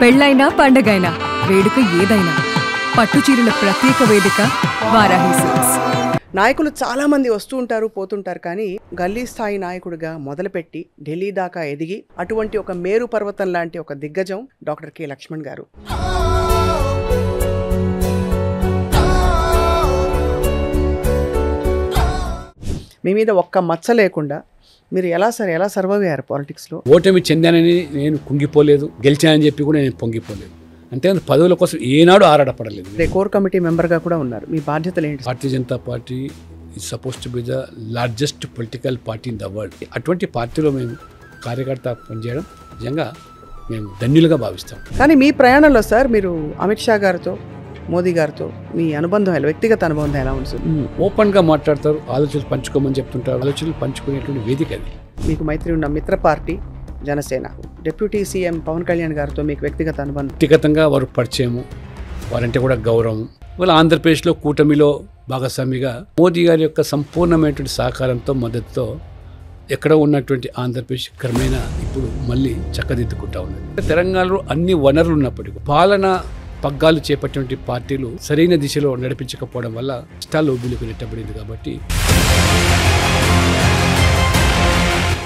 పెళ్ళైనా పండగైనా వేడుక ఏదైనా పట్టుచీరల ప్రత్యేక వేదిక వారాహి సిల్క్స్. నాయకులు చాలా మంది వస్తూ ఉంటారు పోతుంటారు, కానీ గల్లీ స్థాయి నాయకుడిగా మొదలుపెట్టి ఢిల్లీ దాకా ఎదిగి అటువంటి ఒక మేరు పర్వతం లాంటి ఒక దిగ్గజం డాక్టర్ కె లక్ష్మణ్ గారు. మీ మీద ఒక్క మచ్చ లేకుండా మీరు ఎలా సర్వైవ్ అయ్యారు పాలిటిక్స్లో? ఓటమి చెందానని నేను కుంగిపోలేదు, గెలిచానని చెప్పి కూడా నేను పొంగిపోలేదు. అంటే పదవుల కోసం ఏనాడు ఆరాటపడలేదు. కోర్ కమిటీ మెంబర్గా కూడా ఉన్నారు. మీ బాధ్యతలు ఏంటి? Bharatiya Janata party is suppose to be the largest political party in the world. అటువంటి పార్టీలో మేము కార్యకర్త పనిచేయడం నిజంగా మేము ధన్యులుగా భావిస్తాం. కానీ మీ ప్రయాణంలో సార్ మీరు అమిత్ షా గారితో, మోదీ గారితో మీ అనుబంధం ఎలా, వ్యక్తిగత అనుబంధం ఎలా ఉంటుంది? ఓపెన్గా మాట్లాడతారు, ఆలోచనలు పంచుకోమని చెప్తుంటారు. ఆలోచనలు పంచుకునేటువంటి వేదిక అది. మీకు మైత్రి ఉన్న మిత్ర party Janasena, deputy CM Pawan Kalyan గారితో మీకు వ్యక్తిగత అనుబంధం? వ్యక్తిగతంగా వారు పరిచయము, వారంటే కూడా గౌరవం. వాళ్ళ ఆంధ్రప్రదేశ్లో కూటమిలో భాగస్వామిగా మోదీ గారి యొక్క సంపూర్ణమైనటువంటి సహకారంతో, మద్దతుతో ఎక్కడ ఉన్నటువంటి ఆంధ్రప్రదేశ్ క్రమేణా ఇప్పుడు మళ్ళీ చక్కదిద్దుకుంటా ఉన్నది. తెలంగాణలో అన్ని వనరులు ఉన్నప్పటికీ పాలన పగ్గాలు చేపట్టినటువంటి పార్టీలు సరైన దిశలో నడిపించకపోవడం వల్ల ఇష్టాలు ఊబిలకు నెట్టబడింది. కాబట్టి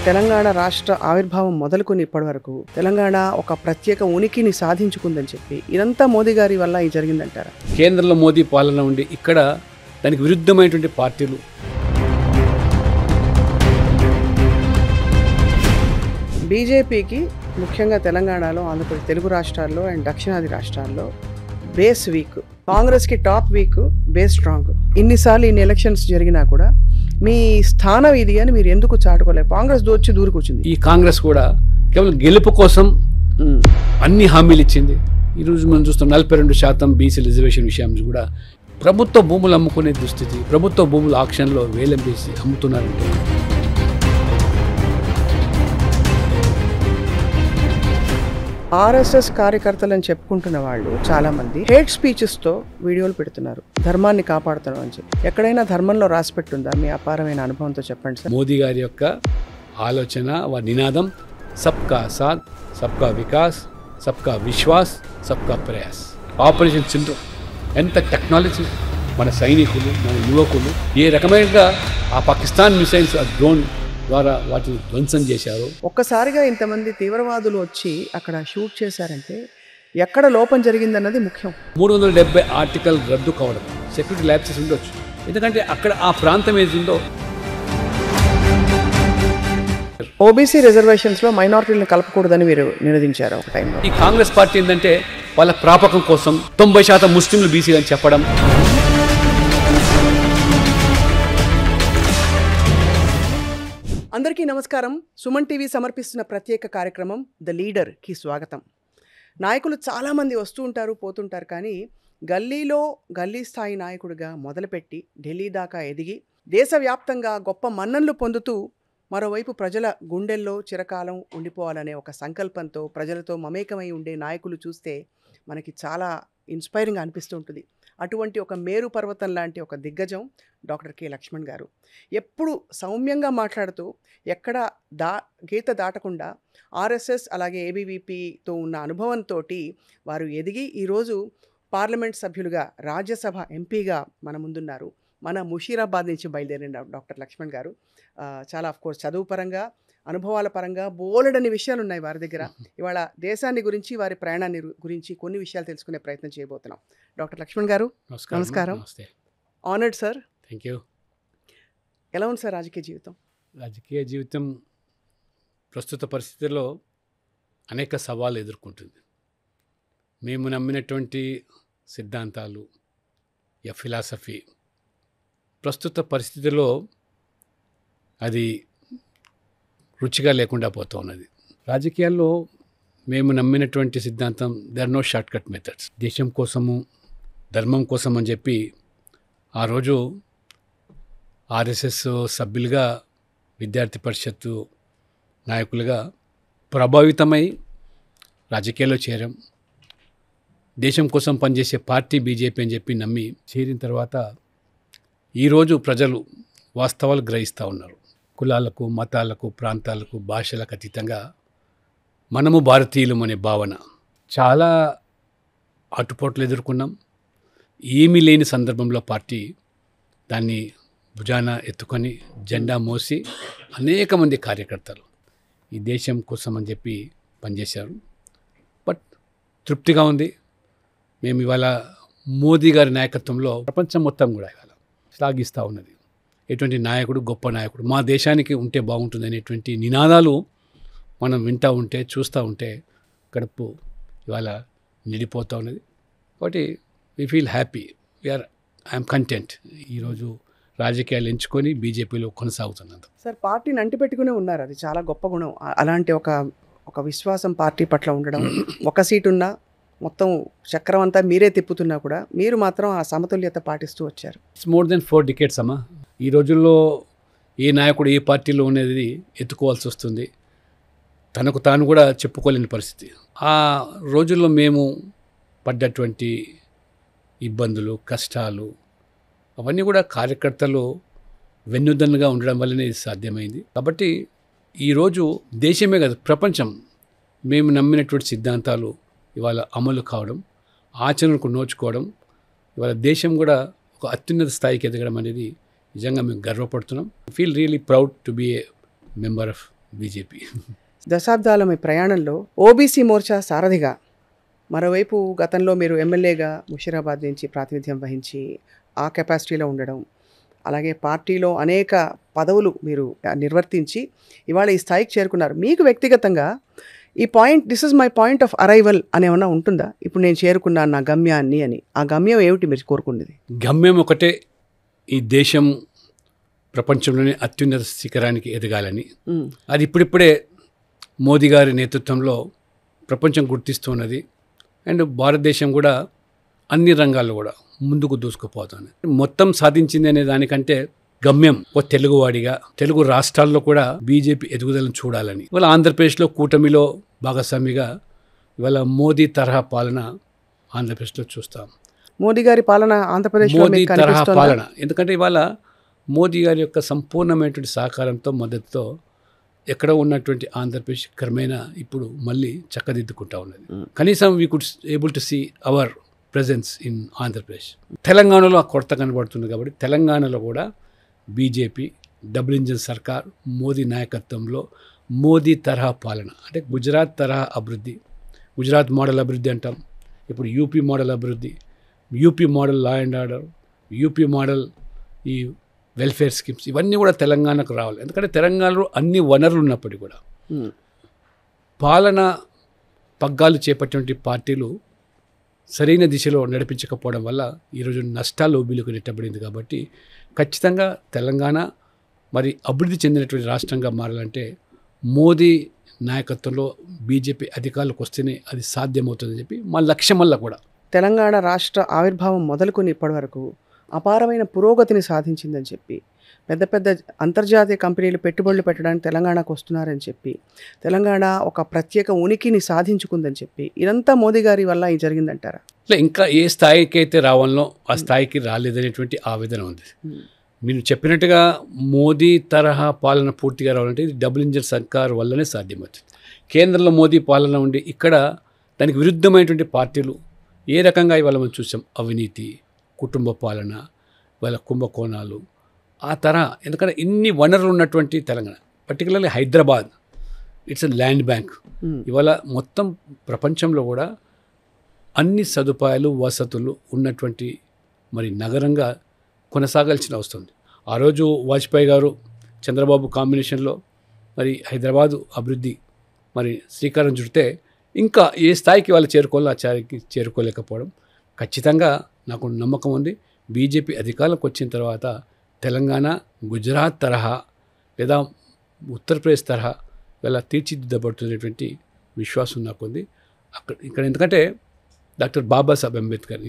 తెలంగాణ రాష్ట్ర ఆవిర్భావం మొదలుకొని ఇప్పటి వరకు తెలంగాణ ఒక ప్రత్యేక ఉనికిని సాధించుకుందని చెప్పి ఇదంతా మోదీ గారి వల్ల ఇది జరిగిందంటారా? కేంద్రంలో మోదీ పాలన ఉండి ఇక్కడ దానికి విరుద్ధమైనటువంటి పార్టీలు బీజేపీకి ముఖ్యంగా తెలంగాణలో, ఆంధ్రప్రదేశ్, తెలుగు రాష్ట్రాల్లో అండ్ దక్షిణాది రాష్ట్రాల్లో బేస్ వీక్, కాంగ్రెస్కి టాప్ వీక్, బేస్ స్ట్రాంగ్. ఇన్నిసార్లు ఇన్ని ఎలక్షన్స్ జరిగినా కూడా మీ స్థానం ఇది అని మీరు ఎందుకు చాటుకోలేదు? కాంగ్రెస్ దూరుకొచ్చింది. ఈ కాంగ్రెస్ కూడా కేవలం గెలుపు కోసం అన్ని హామీలు ఇచ్చింది. ఈరోజు మనం చూస్తాం 42% బీసీ రిజర్వేషన్ విషయం కూడా ప్రభుత్వ భూములు అమ్ముకునే దుస్థితి. ప్రభుత్వ భూములు ఆక్షన్లో వేలం వేసి అమ్ముతున్నారంటే ఆర్ఎస్ఎస్ కార్యకర్తలని చెప్పుకుంటున్న వాళ్ళు చాలా మంది హేట్ స్పీచెస్తో వీడియోలు పెడుతున్నారు, ధర్మాన్ని కాపాడుతున్నాం అని చెప్పి. ఎక్కడైనా ధర్మంలో రాసి పెట్టుందా? మీ అపారమైన అనుభవంతో చెప్పండి సార్. మోదీ గారి యొక్క ఆలోచన, వారి నినాదం సబ్కా సాత్, సబ్కా వికాస్, సబ్కా విశ్వాస్, సబ్కా ప్రయాస్. ఆపరేషన్ సింధూర్ ఎంత టెక్నాలజీ, మన సైనికులు, మన యువకులు ఏ రకమైనగా ఆ పాకిస్తాన్ మిసైల్స్, ఆ డ్రోన్ ద్వారా వాటిని ధ్వంసం చేశారు. ఒక్కసారిగా ఇంతమంది తీవ్రవాదులు వచ్చి అక్కడ షూట్ చేశారంటే ఎక్కడ లోపం జరిగిందన్నది ముఖ్యం. 370 ఆర్టికల్ రద్దు కావడం, సెక్యూరిటీ ల్యాబ్సెస్ ఉండొచ్చు. ఎందుకంటే అక్కడ ఆ ప్రాంతం ఏదిందో ఓబీసీ రిజర్వేషన్స్లో మైనారిటీలను కలపకూడదని మీరు నినదించారు ఒక టైంలో. ఈ కాంగ్రెస్ పార్టీ ఏంటంటే వాళ్ళ ప్రాపకం కోసం 90% ముస్లింలు బీసీలు అని చెప్పడం. అందరికీ నమస్కారం. సుమన్ టీవీ సమర్పిస్తున్న ప్రత్యేక కార్యక్రమం ద లీడర్కి స్వాగతం. నాయకులు చాలామంది వస్తూ ఉంటారు పోతుంటారు, కానీ గల్లీ స్థాయి నాయకుడిగా మొదలుపెట్టి ఢిల్లీ దాకా ఎదిగి దేశవ్యాప్తంగా గొప్ప మన్ననలు పొందుతూ మరోవైపు ప్రజల గుండెల్లో చిరకాలం ఉండిపోవాలనే ఒక సంకల్పంతో ప్రజలతో మమేకమై ఉండే నాయకులు చూస్తే మనకి చాలా ఇన్స్పైరింగ్ అనిపిస్తూ ఉంటుంది. అటువంటి ఒక మేరు పర్వతం లాంటి ఒక దిగ్గజం డాక్టర్ కె లక్ష్మణ్ గారు. ఎప్పుడు సౌమ్యంగా మాట్లాడుతూ ఎక్కడ గీత దాటకుండా ఆర్ఎస్ఎస్ అలాగే ఏబీవీపీతో ఉన్న అనుభవంతో వారు ఎదిగి ఈరోజు పార్లమెంట్ సభ్యులుగా, రాజ్యసభ ఎంపీగా మన ముందున్నారు. మన ముషీరాబాద్ నుంచి బయలుదేరిన డాక్టర్ లక్ష్మణ్ గారు చాలా ఆఫ్కోర్స్ చదువు పరంగా, అనుభవాల పరంగా బోలెడని విషయాలు ఉన్నాయి వారి దగ్గర. ఇవాళ దేశాన్ని గురించి, వారి ప్రయాణాన్ని గురించి కొన్ని విషయాలు తెలుసుకునే ప్రయత్నం చేయబోతున్నాం. డాక్టర్ లక్ష్మణ్ గారు నమస్కారం. Honoured sir. Thank you. ఎలా ఉంది సార్ రాజకీయ జీవితం? రాజకీయ జీవితం ప్రస్తుత పరిస్థితుల్లో అనేక సవాళ్ళు ఎదుర్కొంటుంది. మేము నమ్మినటువంటి సిద్ధాంతాలు, ఫిలాసఫీ ప్రస్తుత పరిస్థితుల్లో అది రుచిగా లేకుండా పోతూ ఉన్నది. రాజకీయాల్లో మేము నమ్మినటువంటి సిద్ధాంతం there no short cut methods. దేశం కోసము, ధర్మం కోసం అని చెప్పి ఆ రోజు ఆర్ఎస్ఎస్ సభ్యులుగా, విద్యార్థి పరిషత్తు నాయకులుగా ప్రభావితమై రాజకీయాల్లో చేరాం. దేశం కోసం పనిచేసే పార్టీ బీజేపీ అని చెప్పి నమ్మి చేరిన తర్వాత ఈరోజు ప్రజలు వాస్తవాలు గ్రహిస్తూ ఉన్నారు. కులాలకు, మతాలకు, ప్రాంతాలకు, భాషలకు అతీతంగా మనము భారతీయులం అనే భావన చాలా అటుపోట్లు ఎదుర్కొన్నాం. ఏమీ లేని సందర్భంలో పార్టీ దాన్ని భుజాన ఎత్తుకొని జెండా మోసి అనేక మంది కార్యకర్తలు ఈ దేశం కోసం అని చెప్పి పనిచేశారు. బట్ తృప్తిగా ఉంది. మేము ఇవాళ మోదీ గారి నాయకత్వంలో ప్రపంచం మొత్తం కూడా ఇవాళ శ్లాఘిస్తూ ఉన్నది. ఎటువంటి నాయకుడు గొప్ప నాయకుడు, మా దేశానికి ఉంటే బాగుంటుంది అనేటువంటి నినాదాలు మనం వింటూ ఉంటే చూస్తూ ఉంటే కడుపు ఇవాళ నిండిపోతూ ఉన్నది. కాబట్టి we feel happy, I'm content. ఈరోజు రాజకీయాలు ఎంచుకొని బీజేపీలో కొనసాగుతున్నది. సార్, పార్టీని అంటిపెట్టుకునే ఉన్నారు, అది చాలా గొప్ప గుణం. అలాంటి ఒక విశ్వాసం పార్టీ పట్ల ఉండడం, ఒక సీటు ఉన్నా మొత్తం చక్రం అంతా మీరే తిప్పుతున్నా కూడా మీరు మాత్రం ఆ సమతుల్యత పాటిస్తూ వచ్చారు. ఇట్స్ మోర్ దెన్ 4 decades అమ్మా. ఈ రోజుల్లో ఏ నాయకుడు ఏ పార్టీలో అనేది ఎత్తుకోవాల్సి వస్తుంది, తనకు తాను కూడా చెప్పుకోలేని పరిస్థితి. ఆ రోజుల్లో మేము పడ్డటువంటి ఇబ్బందులు, కష్టాలు అవన్నీ కూడా కార్యకర్తలు వెన్నుదన్నుగా ఉండడం వల్లనే ఇది సాధ్యమైంది. కాబట్టి ఈరోజు దేశమే కాదు ప్రపంచం మేము నమ్మినటువంటి సిద్ధాంతాలు ఇవాళ అమలు కావడం, ఆచరణకు నోచుకోవడం, ఇవాళ దేశం కూడా ఒక అత్యున్నత స్థాయికి ఎదగడం అనేది నిజంగా మేము గర్వపడుతున్నాం. Feel really proud to be a member of BJP. దశాబ్దాల మీ ప్రయాణంలో ఓబీసీ మోర్చా సారథిగా, మరోవైపు గతంలో మీరు ఎమ్మెల్యేగా ముషీరాబాద్ నుంచి ప్రాతినిధ్యం వహించి ఆ కెపాసిటీలో ఉండడం, అలాగే పార్టీలో అనేక పదవులు మీరు నిర్వర్తించి ఇవాళ ఈ స్థాయికి చేరుకున్నారు. మీకు వ్యక్తిగతంగా ఈ this is my point of arrival అనేమన్నా ఉంటుందా? ఇప్పుడు నేను చేరుకున్నాను నా గమ్యాన్ని అని. ఆ గమ్యం ఏమిటి మీరు కోరుకునేది? గమ్యం ఒకటే, ఈ దేశం ప్రపంచంలోనే అత్యున్నత శిఖరానికి ఎదగాలని. అది ఇప్పుడిప్పుడే మోదీ గారి నేతృత్వంలో ప్రపంచం గుర్తిస్తున్నది. అండ్ భారతదేశం కూడా అన్ని రంగాల్లో కూడా ముందుకు దూసుకుపోతుంది. మొత్తం సాధించింది అనే దానికంటే గమ్యం ఓ తెలుగువాడిగా తెలుగు రాష్ట్రాల్లో కూడా బీజేపీ ఎదుగుదలను చూడాలని. ఇవాళ ఆంధ్రప్రదేశ్లో కూటమిలో భాగస్వామిగా ఇవాళ మోదీ తరహా పాలన ఆంధ్రప్రదేశ్లో చూస్తాం. మోదీ గారి పాలన ఆంధ్రప్రదేశ్లో మోదీ తరహా పాలన, ఎందుకంటే ఇవాళ మోదీ గారి యొక్క సంపూర్ణమైనటువంటి సహకారంతో మద్దతుతో ఎక్కడ ఉన్నటువంటి ఆంధ్రప్రదేశ్ క్రమేణా ఇప్పుడు మళ్ళీ చక్కదిద్దుకుంటా ఉన్నది. కనీసం we could able to see our presence in Andhra Pradesh. తెలంగాణలో ఆ కొరత కనబడుతుంది కాబట్టి తెలంగాణలో కూడా బీజేపీ డబుల్ ఇంజిన్ సర్కార్ మోదీ నాయకత్వంలో మోదీ తరహా పాలన, అంటే గుజరాత్ తరహా అభివృద్ధి, గుజరాత్ మోడల్ అభివృద్ధి అంటాం, ఇప్పుడు యూపీ మోడల్ అభివృద్ధి, UP model law and order, UP model ఈ వెల్ఫేర్ స్కీమ్స్, ఇవన్నీ కూడా తెలంగాణకు రావాలి. ఎందుకంటే తెలంగాణలో అన్ని వనరులు ఉన్నప్పటికీ కూడా పాలన పగ్గాలు చేపట్టినటువంటి పార్టీలు సరైన దిశలో నడిపించకపోవడం వల్ల ఈరోజు నష్టాలు ఊబిలోకి నెట్టబడింది. కాబట్టి ఖచ్చితంగా తెలంగాణ మరి అభివృద్ధి చెందినటువంటి రాష్ట్రంగా మారాలంటే మోదీ నాయకత్వంలో బీజేపీ అధికారులకు వస్తేనే అది సాధ్యమవుతుందని చెప్పి మా లక్ష్యం వల్ల కూడా తెలంగాణ రాష్ట్ర ఆవిర్భావం మొదలుకొని ఇప్పటి వరకు అపారమైన పురోగతిని సాధించిందని చెప్పి, పెద్ద పెద్ద అంతర్జాతీయ కంపెనీలు పెట్టుబడులు పెట్టడానికి తెలంగాణకు వస్తున్నారని చెప్పి, తెలంగాణ ఒక ప్రత్యేక ఉనికిని సాధించుకుందని చెప్పి, ఇదంతా మోదీ గారి వల్ల ఇది జరిగిందంటారా? ఇంకా ఏ స్థాయికి అయితే రావాలనో ఆ స్థాయికి రాలేదనేటువంటి ఆవేదన ఉంది. మీరు చెప్పినట్టుగా మోదీ తరహా పాలన పూర్తిగా రావాలంటే ఇది డబుల్ ఇంజిన్ సర్కార్ వల్లనే సాధ్యమవుతుంది. కేంద్రంలో మోదీ పాలన ఉండి ఇక్కడ దానికి విరుద్ధమైనటువంటి పార్టీలు ఏ రకంగా ఇవాళ మనం చూసాం, అవినీతి, కుటుంబ పాలన, ఇవాళ కుంభకోణాలు, ఆ తరహా. ఎందుకంటే ఇన్ని వనరులు ఉన్నటువంటి Telangana, particularly Hyderabad, it's a land bank. ఇవాళ మొత్తం ప్రపంచంలో కూడా అన్ని సదుపాయాలు వసతులు ఉన్నటువంటి మరి నగరంగా కొనసాగాల్సిన వస్తుంది. ఆ రోజు వాజ్పేయి గారు చంద్రబాబు కాంబినేషన్లో మరి హైదరాబాదు అభివృద్ధి మరి శ్రీకారం చుడితే ఇంకా ఏ స్థాయికి వాళ్ళు చేరుకోవాలో ఆ స్థాయికి చేరుకోలేకపోవడం. ఖచ్చితంగా నాకు నమ్మకం ఉంది, బీజేపీ అధికారంలోకి వచ్చిన తర్వాత తెలంగాణ గుజరాత్ తరహా లేదా ఉత్తరప్రదేశ్ తరహా ఇలా తీర్చిదిద్దబడుతున్నటువంటి విశ్వాసం నాకు ఉంది. ఇక్కడ ఎందుకంటే డాక్టర్ బాబాసాహెబ్ అంబేద్కర్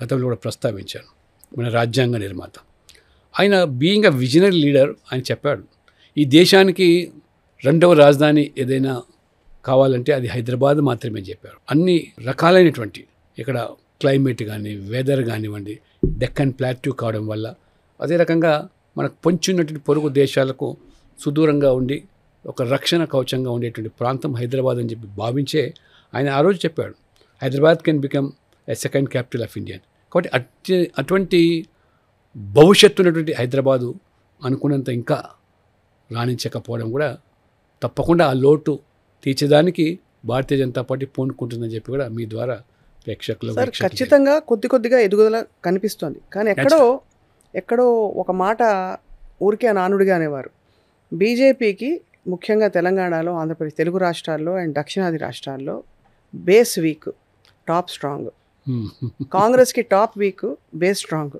గతంలో కూడా ప్రస్తావించాను, మన రాజ్యాంగ నిర్మాత. ఆయన బీయింగ్ అ విజనరీ లీడర్ ఆయన చెప్పాడు, ఈ దేశానికి రెండవ రాజధాని ఏదైనా కావాలంటే అది హైదరాబాద్ మాత్రమే చెప్పారు. అన్ని రకాలైనటువంటి ఇక్కడ క్లైమేట్ కానీ వెదర్ కానివ్వండి, డెక్కన్ ప్లాట్యూ కావడం వల్ల, అదే రకంగా మనకు పొంచున్నటువంటి పొరుగు దేశాలకు సుదూరంగా ఉండి ఒక రక్షణ కవచంగా ఉండేటువంటి ప్రాంతం హైదరాబాద్ అని చెప్పి భావించే ఆయన ఆ రోజు చెప్పాడు, Hyderabad can become a second capital of India. కాబట్టి అటువంటి భవిష్యత్తు ఉన్నటువంటి హైదరాబాదు అనుకున్నంత ఇంకా రాణించకపోవడం కూడా తప్పకుండా ఆ లోటు తీర్చేదానికి భారతీయ జనతా పార్టీ పూనుకుంటుందని చెప్పి కూడా మీ ద్వారా ప్రేక్షకులు సార్ ఖచ్చితంగా కొద్దిగా ఎదుగుదల కనిపిస్తోంది. కానీ ఎక్కడో ఒక మాట ఊరికే నానుడిగా అనేవారు, బీజేపీకి ముఖ్యంగా తెలంగాణలో, ఆంధ్రప్రదేశ్, తెలుగు రాష్ట్రాల్లో అండ్ దక్షిణాది రాష్ట్రాల్లో బేస్ వీక్, టాప్ స్ట్రాంగ్. కాంగ్రెస్కి టాప్ వీక్, బేస్ స్ట్రాంగ్.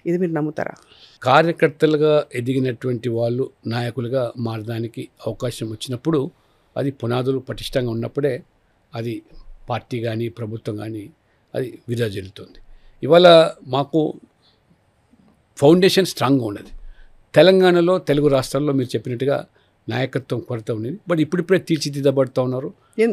ఇది మీరు నమ్ముతారా? కార్యకర్తలుగా ఎదిగినటువంటి వాళ్ళు నాయకులుగా మారడానికి అవకాశం వచ్చినప్పుడు, అది పునాదులు పటిష్టంగా ఉన్నప్పుడే అది పార్టీ కానీ ప్రభుత్వం కానీ అది విరాజిల్లుతుంది. ఇవాళ మాకు ఫౌండేషన్ స్ట్రాంగ్గా ఉన్నది. తెలంగాణలో, తెలుగు రాష్ట్రాల్లో మీరు చెప్పినట్టుగా నాయకత్వం కొరత ఉండేది. బట్ ఇప్పుడిప్పుడే తీర్చిదిద్దబడుతూ ఉన్నారు.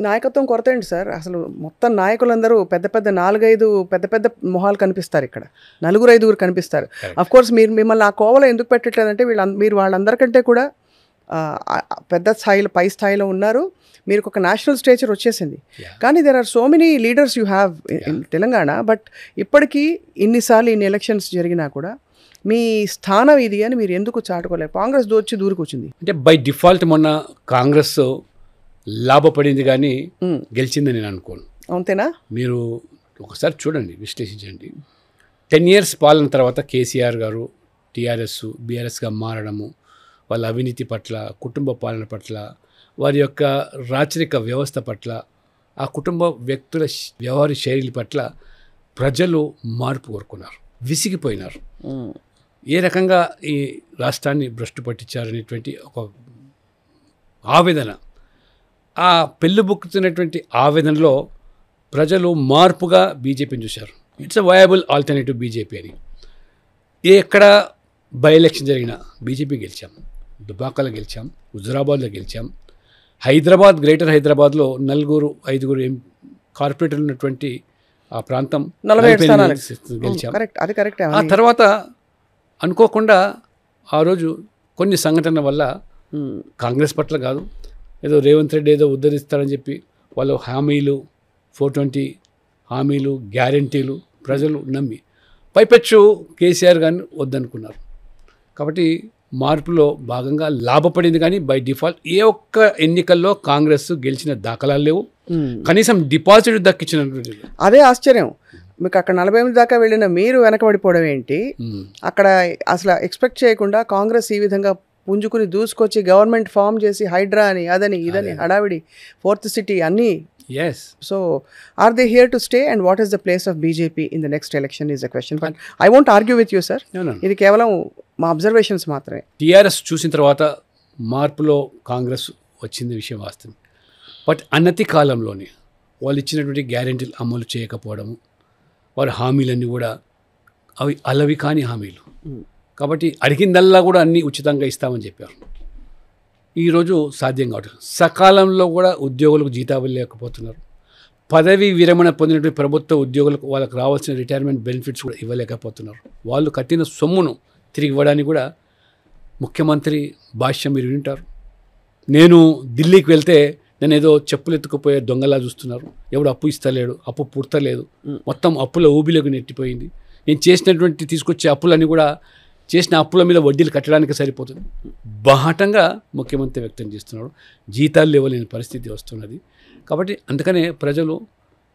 నాయకత్వం కొరత ఏంటి సార్? అసలు మొత్తం నాయకులందరూ పెద్ద 4-5 పెద్ద మొహాలు కనిపిస్తారు ఇక్కడ, 4-5 కనిపిస్తారు. అఫ్ కోర్స్ మిమ్మల్ని ఆ కోవలో ఎందుకు పెట్టట్లేదంటే మీరు వాళ్ళందరికంటే కూడా పెద్ద స్థాయిలో, పై స్థాయిలో ఉన్నారు. మీరు ఒక నేషనల్ స్టేచర్ వచ్చేసింది. కానీ there are so many leaders you have in Telangana. But ఇప్పటికీ ఇన్ని ఎలక్షన్స్ జరిగినా కూడా మీ స్థానం ఇది అని మీరు ఎందుకు చాటుకోలేదు? కాంగ్రెస్ దూరుకొచ్చింది అంటే బై డిఫాల్ట్ మొన్న కాంగ్రెస్ లాభపడింది కానీ గెలిచిందని నేను అనుకోను. అంతేనా? మీరు ఒకసారి చూడండి, విశ్లేషించండి. 10 years పాలన తర్వాత కేసీఆర్ గారు టీఆర్ఎస్ బీఆర్ఎస్గా మారడము, వాళ్ళ అవినీతి పట్ల, కుటుంబ పాలన పట్ల, వారి యొక్క రాచరిక వ్యవస్థ పట్ల, ఆ కుటుంబ వ్యక్తుల వ్యవహార శైలి పట్ల ప్రజలు మార్పు కోరుకున్నారు, విసిగిపోయినారు. ఏ రకంగా ఈ రాష్ట్రాన్ని భ్రష్టు పట్టించారనేటువంటి ఒక ఆవేదన, ఆ పెళ్ళిబుక్కుతున్నటువంటి ఆవేదనలో ప్రజలు మార్పుగా బీజేపీని చూశారు. It's a viable alternative BJP అని. ఎక్కడ బై ఎలక్షన్ జరిగినా బీజేపీ గెలిచాం, దుబాకలో గెలిచాం, హుజురాబాద్లో గెలిచాం, గ్రేటర్ హైదరాబాద్లో 4-5 కార్పొరేటర్లు ఉన్నటువంటి ఆ ప్రాంతం 47 గెలిచాం. అది కరెక్ట్. ఆ తర్వాత అనుకోకుండా ఆ రోజు కొన్ని సంఘటనల వల్ల కాంగ్రెస్ పట్ల కాదు, ఏదో రేవంత్ రెడ్డి ఏదో ఉద్ధరిస్తారని చెప్పి వాళ్ళు హామీలు, 420 హామీలు, గ్యారంటీలు ప్రజలు నమ్మి పైపెచ్చు కేసీఆర్ గారిని వద్దనుకున్నారు. కాబట్టి మార్పులో భాగంగా లాభపడింది. కానీ బై డిఫాల్ట్ ఏ ఒక్క ఎన్నికల్లో కాంగ్రెస్ గెలిచిన దాఖలాలు లేవు, కనీసం డిపాజిట్ దక్కించినటువంటి. అదే ఆశ్చర్యం. మీకు అక్కడ 48 దాకా వెళ్ళిన మీరు వెనకబడిపోవడం ఏంటి? అక్కడ అసలు ఎక్స్పెక్ట్ చేయకుండా కాంగ్రెస్ ఈ విధంగా పుంజుకుని దూసుకొచ్చి గవర్నమెంట్ ఫామ్ చేసి హైడ్రా అని అదని ఇదని హడావిడి, 4th సిటీ అన్నీ. So are they here to stay and what is the place of BJP in the next election is the question. But I won't argue with you sir, ఇది కేవలం మా observations మాత్రమే. టీఆర్ఎస్ చూసిన తర్వాత మార్పులో కాంగ్రెస్ వచ్చింది విషయం వాస్తవం. బట్ అన్నతి కాలంలోనే వాళ్ళు ఇచ్చినటువంటి గ్యారెంటీలు అమలు చేయకపోవడము, వారి హామీలన్నీ కూడా అవి అలవి కాని హామీలు. కాబట్టి అడిగిందల్లా కూడా అన్నీ ఉచితంగా ఇస్తామని చెప్పారు. ఈరోజు సాధ్యం కావట్లేదు. సకాలంలో కూడా ఉద్యోగులకు జీతాలు లేకపోతున్నారు. పదవి విరమణ పొందినటువంటి ప్రభుత్వ ఉద్యోగులకు వాళ్ళకి రావాల్సిన రిటైర్మెంట్ బెనిఫిట్స్ కూడా ఇవ్వలేకపోతున్నారు. వాళ్ళు కట్టిన సొమ్మును తిరిగి ఇవ్వడానికి కూడా ముఖ్యమంత్రి భాష్యం మీరు వింటారు. నేను ఢిల్లీకి వెళ్తే నేను ఏదో చెప్పులు ఎత్తుకుపోయే దొంగలా చూస్తున్నారు, ఎవడు అప్పు ఇస్తలేడు, అప్పు పుడతలేదు, మొత్తం అప్పుల ఊబిలోకి నెట్టిపోయింది. నేను చేసినటువంటి తీసుకొచ్చే అప్పులన్నీ కూడా చేసిన అప్పుల మీద వడ్డీలు కట్టడానికి సరిపోతుంది. బాహటంగా ముఖ్యమంత్రి వ్యక్తం చేస్తున్నాడు. జీతాలు ఇవ్వలేని పరిస్థితి వస్తున్నది. కాబట్టి అందుకనే ప్రజలు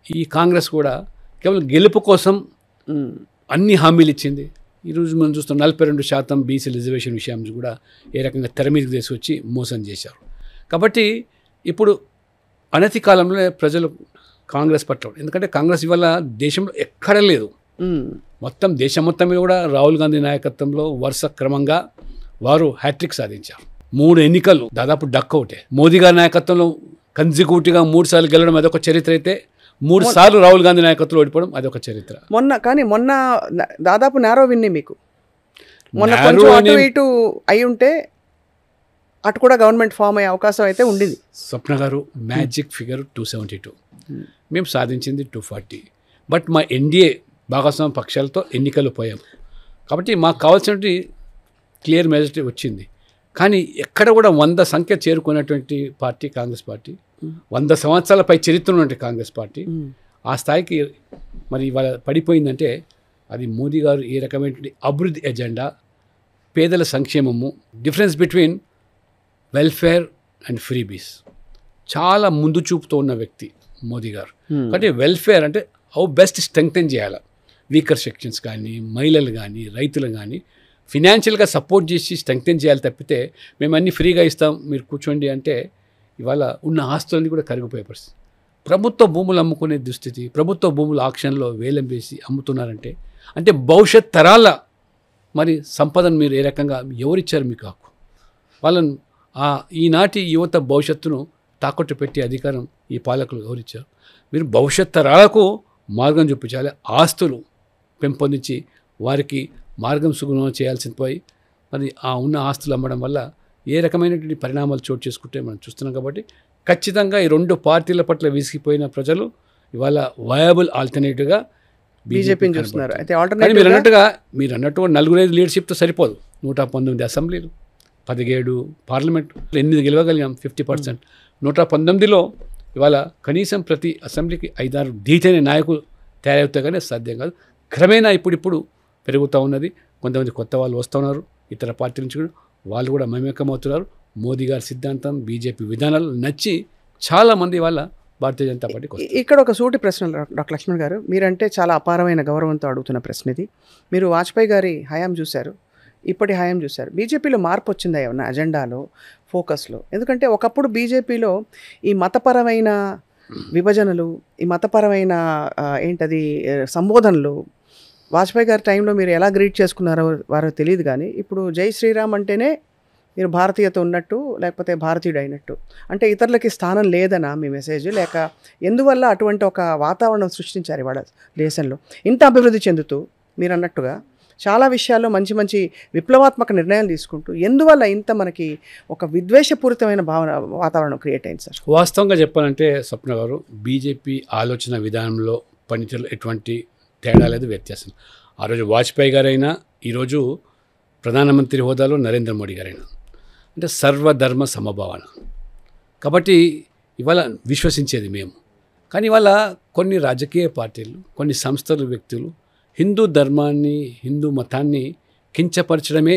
ఈ కాంగ్రెస్ కూడా కేవలం గెలుపు కోసం అన్ని హామీలు ఇచ్చింది. ఈరోజు మనం చూస్తాం 42% బీసీ రిజర్వేషన్ విషయం కూడా ఏ రకంగా తెర మీదకి తీసుకొచ్చి మోసం చేశారు. కాబట్టి ఇప్పుడు అనతి కాలంలో ప్రజలు కాంగ్రెస్ పట్ల, ఎందుకంటే కాంగ్రెస్ ఇవాళ దేశంలో ఎక్కడ లేదు, మొత్తం దేశం మొత్తం మీద కూడా రాహుల్ గాంధీ నాయకత్వంలో వరుస క్రమంగా వారు హ్యాట్రిక్ సాధించారు. 3 ఎన్నికలు దాదాపు డక్అవుటే. మోదీ గారి నాయకత్వంలో కన్సిక్యూటివ్గా 3 సార్లు గెలవడం అదొక చరిత్ర అయితే, 3 సార్లు రాహుల్ గాంధీ నాయకత్వంలో ఓడిపోవడం అదొక చరిత్ర. మొన్న దాదాపు నేరో విన్ని మీకు, మొన్న కొంచెం అటు ఇటు అయి ఉంటే అటు కూడా గవర్నమెంట్ ఫామ్ అయ్యే అవకాశం అయితే ఉండింది. స్వప్న గారు మ్యాజిక్ ఫిగర్ 272, మేము సాధించింది 240. బట్ మా ఎన్డీఏ భాగస్వామ్య పక్షాలతో ఎన్నికలు పోయాం. కాబట్టి మాకు కావాల్సినటువంటి క్లియర్ మెజారిటీ వచ్చింది. కానీ ఎక్కడ కూడా 100 సంఖ్య చేరుకున్నటువంటి పార్టీ కాంగ్రెస్ పార్టీ, 100 సంవత్సరాలపై చరిత్ర ఉన్నటువంటి కాంగ్రెస్ పార్టీ ఆ స్థాయికి మరి ఇవాళ పడిపోయిందంటే అది మోదీ గారు ఏ రకమైనటువంటి అభివృద్ధి ఎజెండా, పేదల సంక్షేమము, difference between welfare and freebies చాలా ముందు చూపుతూ ఉన్న వ్యక్తి మోదీ గారు. అంటే వెల్ఫేర్ అంటే హౌ బెస్ట్ స్ట్రెంగ్తెన్ చేయాలి, వీకర్ సెక్షన్స్ కానీ, మహిళలు కానీ, రైతులు కానీ ఫినాన్షియల్గా సపోర్ట్ చేసి స్ట్రెంగ్తెన్ చేయాలి తప్పితే మేము అన్నీ ఫ్రీగా ఇస్తాం మీరు కూర్చోండి అంటే ఇవాళ ఉన్న ఆస్తులన్నీ కూడా కరిగిపోయే పరిస్థితి. ప్రభుత్వ భూములు అమ్ముకునే దుస్థితి, ప్రభుత్వ భూములు ఆక్షన్లో వేలం వేసి అమ్ముతున్నారంటే అంటే భవిష్యత్ తరాల మరి సంపదను మీరు ఏ రకంగా ఎవరిచ్చారు మీకు హక్కు? వాళ్ళను ఈనాటి యువత భవిష్యత్తును తాకట్టు పెట్టే అధికారం ఈ పాలకులు ఎవరిచ్చారు? మీరు భవిష్యత్ తరాలకు మార్గం చూపించాలి, ఆస్తులు పెంపొందించి వారికి మార్గం సుగమం చేయాల్సిన పోయి మరి ఆ ఉన్న ఆస్తులు అమ్మడం వల్ల ఏ రకమైనటువంటి పరిణామాలు చోటు చేసుకుంటే మనం చూస్తున్నాం. కాబట్టి ఖచ్చితంగా ఈ 2 పార్టీల పట్ల విసిగిపోయిన ప్రజలు ఇవాళ వయబుల్ ఆల్టర్నేటివ్గా బీజేపీని చూస్తున్నారు. అయితే కానీ మీరు అన్నట్టుగా 4-5 లీడర్షిప్తో సరిపోదు. 119 అసెంబ్లీలు, 17 పార్లమెంట్, 8 గెలవగలిగాం, 50%. 119లో ఇవాళ కనీసం ప్రతి అసెంబ్లీకి 5-6 ధీటైన నాయకులు తయారవుతా కానీ సాధ్యం కాదు. క్రమేణా ఇప్పుడు పెరుగుతూ ఉన్నది. కొంతమంది కొత్త వాళ్ళు వస్తున్నారు ఇతర పార్టీల నుంచి కూడా, వాళ్ళు కూడా మమేకమవుతున్నారు. మోదీ గారి సిద్ధాంతం, బీజేపీ విధానాలు నచ్చి చాలామంది వాళ్ళ భారతీయ జనతా పార్టీకి. ఇక్కడ ఒక సూటి ప్రశ్న డాక్టర్ లక్ష్మణ్ గారు, మీరంటే చాలా అపారమైన గౌరవంతో అడుగుతున్న ప్రశ్న ఇది. మీరు వాజ్పేయి గారి హయాం చూశారు, ఇప్పటి హయాం చూశారు. బీజేపీలో మార్పు వచ్చిందా ఏమన్నా అజెండాలో, ఫోకస్లో? ఎందుకంటే ఒకప్పుడు బీజేపీలో ఈ మతపరమైన విభజనలు, ఈ మతపరమైన ఏంటది సంబోధనలు వాజ్పేయి గారి టైంలో మీరు ఎలా గ్రీట్ చేసుకున్నారో వారో తెలియదు. కానీ ఇప్పుడు జై శ్రీరామ్ అంటేనే మీరు భారతీయత ఉన్నట్టు, లేకపోతే భారతీయుడు అయినట్టు. అంటే ఇతరులకి స్థానం లేదనా మీ మెసేజ్? లేక ఎందువల్ల అటువంటి ఒక వాతావరణం సృష్టించారు ఇవాళ దేశంలో? ఇంత అభివృద్ధి చెందుతూ మీరు అన్నట్టుగా చాలా విషయాల్లో మంచి మంచి విప్లవాత్మక నిర్ణయాలు తీసుకుంటూ ఎందువల్ల ఇంత మనకి ఒక విద్వేషపూరితమైన వాతావరణం క్రియేట్ అయింది సార్? వాస్తవంగా చెప్పాలంటే స్వప్న గారు, బీజేపీ ఆలోచన విధానంలో పనితీరులో ఎటువంటి తేడా లేదు, వ్యత్యాసం. ఆ రోజు వాజ్పేయి గారైనా, ఈరోజు ప్రధానమంత్రి హోదాలో నరేంద్ర మోడీ గారైనా అంటే సర్వధర్మ సమభావన. కాబట్టి ఇవాళ విశ్వసించేది మేము. కానీ ఇవాళ కొన్ని రాజకీయ పార్టీలు, కొన్ని సంస్థలు, వ్యక్తులు హిందూ ధర్మాన్ని, హిందూ మతాన్ని కించపరచడమే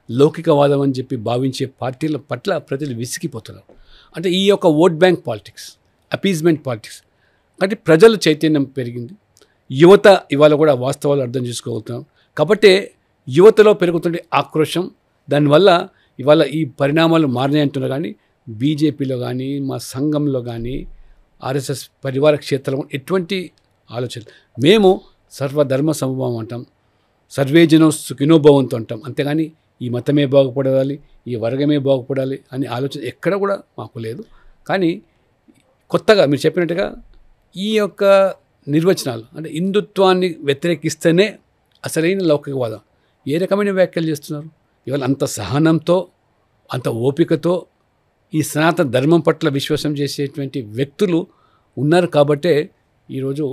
లౌకికవాదం అని చెప్పి భావించే పార్టీల పట్ల ప్రజలు విసిగిపోతున్నారు. అంటే ఈ యొక్క vote bank politics, appeasement politics. కాబట్టి ప్రజల చైతన్యం పెరిగింది. యువత ఇవాళ కూడా వాస్తవాలు అర్థం చేసుకోగలుగుతున్నాం. కాబట్టి యువతలో పెరుగుతుండే ఆక్రోశం, దానివల్ల ఇవాళ ఈ పరిణామాలు మారినాయంటున్నారు. కానీ బీజేపీలో కానీ, మా సంఘంలో కానీ, ఆర్ఎస్ఎస్ పరివార క్షేత్రంలో ఎటువంటి ఆలోచన, మేము సర్వధర్మ సమభావం అంటాం, సర్వేజనం సుఖినోభవంతో అంటాం. అంతేగాని ఈ మతమే బాగుపడాలి, ఈ వర్గమే బాగుపడాలి అనే ఆలోచన ఎక్కడ కూడా మాకు లేదు. కానీ కొత్తగా మీరు చెప్పినట్టుగా ఈ యొక్క నిర్వచనాలు అంటే హిందుత్వాన్ని వ్యతిరేకిస్తేనే అసలైన లౌకికవాదం, ఏ రకమైన వ్యాఖ్యలు చేస్తున్నారు? ఇవాళ అంత సహనంతో, అంత ఓపికతో ఈ సనాతన ధర్మం పట్ల విశ్వాసం చేసేటువంటి వ్యక్తులు ఉన్నారు కాబట్టే ఈరోజు